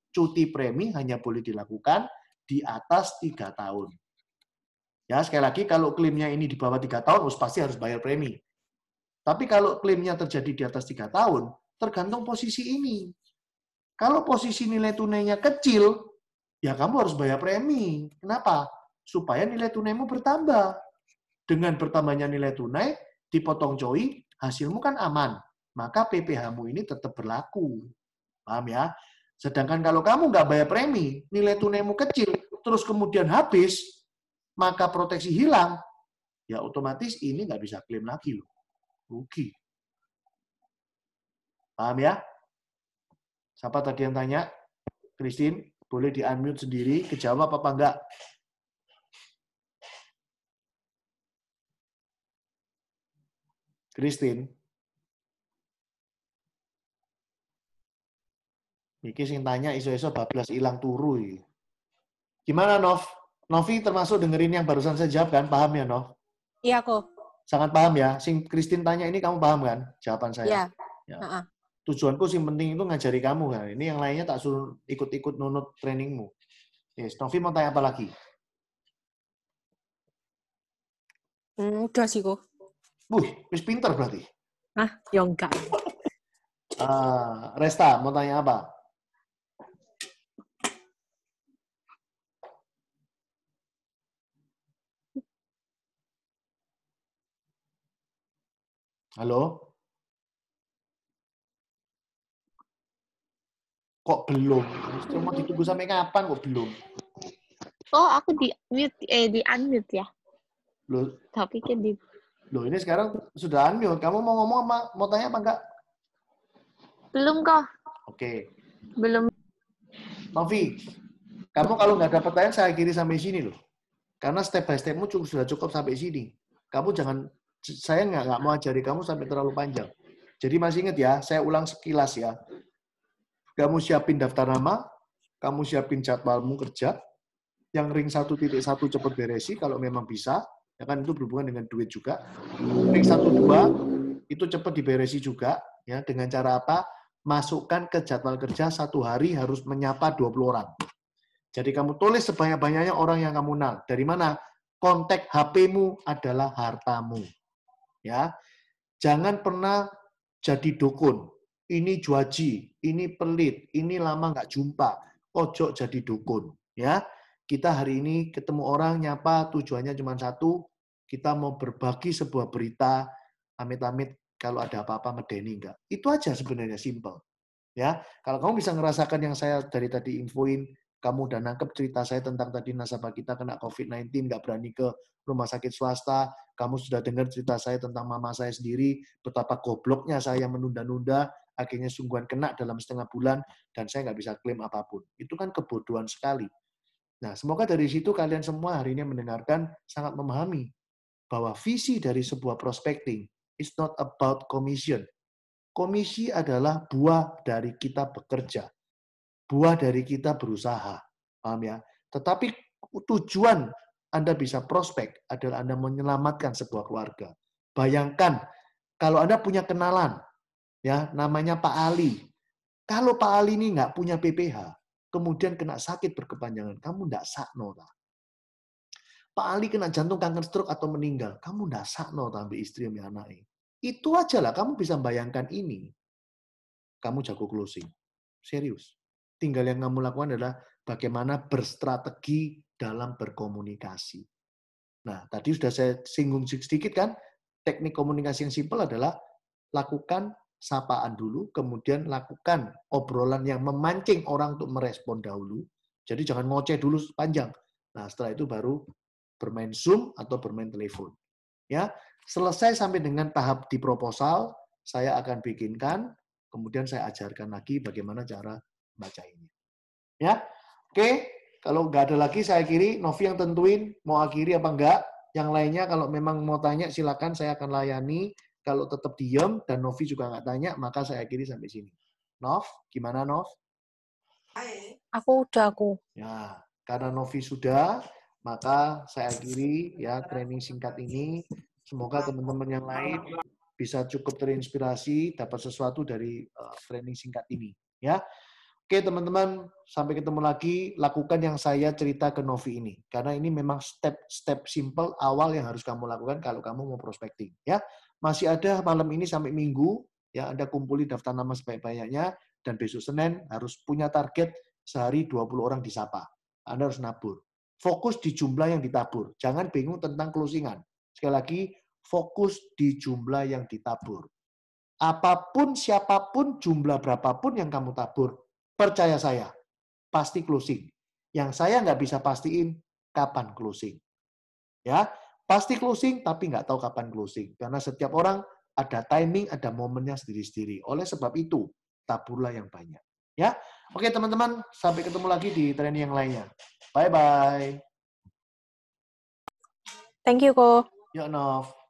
cuti premi hanya boleh dilakukan di atas 3 tahun. Ya, sekali lagi kalau klaimnya ini di bawah 3 tahun, pasti harus bayar premi. Tapi kalau klaimnya terjadi di atas 3 tahun, tergantung posisi ini. Kalau posisi nilai tunainya kecil, ya kamu harus bayar premi. Kenapa? Supaya nilai tunaimu bertambah. Dengan bertambahnya nilai tunai, dipotong COI, hasilmu kan aman. Maka PPh-mu ini tetap berlaku. Paham ya? Sedangkan kalau kamu nggak bayar premi, nilai tunaimu kecil, terus kemudian habis, maka proteksi hilang, ya otomatis ini nggak bisa klaim lagi loh. Rugi. Paham ya? Siapa tadi yang tanya? Christine, boleh di-unmute sendiri, kejawab apa enggak? Christine. Iki sing tanya iso-iso bablas ilang turu. Gimana, Nov? Novi termasuk dengerin yang barusan saya jawab kan? Paham ya, Nov?
Iya kok.
Sangat paham ya? Sing Christine tanya ini kamu paham kan? Jawaban saya.
Iya.
Ya. Tujuanku sing penting itu ngajari kamu kan. Ini yang lainnya tak suruh ikut-ikut nunut trainingmu. Yes, Novi mau tanya apa lagi?
Udah sih kok.
Wis pinter berarti.
Ya enggak.
Resta mau tanya apa? Halo? Kok belum? Mau ditunggu sampai kapan kok belum?
Oh, aku di unmute ya.
Loh,
Tak pikir di...
Loh, ini sekarang sudah unmute. Kamu mau ngomong apa? Mau tanya apa enggak?
Belum kok.
Oke.
Belum.
Novi, kamu kalau nggak dapat tanya, saya akhiri sampai sini loh. Karena step by step-mu sudah cukup sampai sini. Kamu jangan, saya nggak mau ajari kamu sampai terlalu panjang. Jadi masih ingat ya, saya ulang sekilas ya. Kamu siapin daftar nama, kamu siapin jadwalmu kerja, yang ring 1.1 cepat beresi kalau memang bisa, ya kan itu berhubungan dengan duit juga. Ring 1.2 itu cepat diberesi juga, ya dengan cara apa? Masukkan ke jadwal kerja 1 hari harus menyapa 20 orang. Jadi kamu tulis sebanyak-banyaknya orang yang kamu kenal. Dari mana? Kontak HP-mu adalah hartamu. Ya, jangan pernah jadi dukun. Ini juaji, ini pelit, ini lama nggak jumpa. Ojo jadi dukun. Ya, kita hari ini ketemu orang nyapa tujuannya cuma satu. Kita mau berbagi sebuah berita. Amit-amit kalau ada apa-apa medeni enggak. Itu aja sebenarnya simple. Ya, kalau kamu bisa ngerasakan yang saya dari tadi infoin, kamu udah nangkep cerita saya tentang tadi nasabah kita kena COVID-19, nggak berani ke rumah sakit swasta, kamu sudah dengar cerita saya tentang mama saya sendiri, betapa gobloknya saya menunda-nunda, akhirnya sungguhan kena dalam setengah bulan, dan saya nggak bisa klaim apapun. Itu kan kebodohan sekali. Nah, semoga dari situ kalian semua hari ini mendengarkan sangat memahami bahwa visi dari sebuah prospecting is not about commission. Komisi adalah buah dari kita bekerja. Buah dari kita berusaha. Paham ya? Tetapi tujuan Anda bisa prospek adalah Anda menyelamatkan sebuah keluarga. Bayangkan kalau Anda punya kenalan, ya namanya Pak Ali. Kalau Pak Ali ini nggak punya PPh, kemudian kena sakit berkepanjangan, kamu nggak sakno. Pak Ali kena jantung kanker stroke atau meninggal, kamu nggak sakno ambil istri sama anaknya. Itu aja lah, kamu bisa bayangkan ini. Kamu jago closing. Serius. Tinggal yang kamu lakukan adalah bagaimana berstrategi dalam berkomunikasi. Nah, tadi sudah saya singgung sedikit kan, teknik komunikasi yang simpel adalah lakukan sapaan dulu, kemudian lakukan obrolan yang memancing orang untuk merespon dahulu. Jadi jangan ngoceh dulu panjang. Nah, setelah itu baru bermain Zoom atau bermain telepon. Ya, selesai sampai dengan tahap di proposal, saya akan bikinkan, kemudian saya ajarkan lagi bagaimana cara baca ini. Ya, oke. Kalau nggak ada lagi, saya akhiri. Novi yang tentuin mau akhiri apa enggak. Yang lainnya kalau memang mau tanya silakan, saya akan layani. Kalau tetap diam dan Novi juga nggak tanya, maka saya akhiri sampai sini. Nov, gimana Nov?
Aku udah aku.
Ya, karena Novi sudah, maka saya akhiri ya training singkat ini. Semoga teman-teman yang lain bisa cukup terinspirasi, dapat sesuatu dari training singkat ini. Ya, oke teman-teman, sampai ketemu lagi. Lakukan yang saya cerita ke Novi ini, karena ini memang step-step simple awal yang harus kamu lakukan kalau kamu mau prospecting. Ya, masih ada malam ini sampai Minggu. Ya, Anda kumpuli daftar nama sebanyak-banyaknya dan besok Senin harus punya target sehari 20 orang disapa. Anda harus nabur. Fokus di jumlah yang ditabur. Jangan bingung tentang closingan. Sekali lagi, fokus di jumlah yang ditabur. Apapun, siapapun, jumlah berapapun yang kamu tabur, percaya saya, pasti closing. Yang saya nggak bisa pastiin kapan closing. Ya, pasti closing, tapi nggak tahu kapan closing. Karena setiap orang ada timing, ada momennya sendiri-sendiri. Oleh sebab itu, taburlah yang banyak. Ya, oke teman-teman, sampai ketemu lagi di training yang lainnya. Bye-bye.
Thank you, Ko.
Yuk, Nov.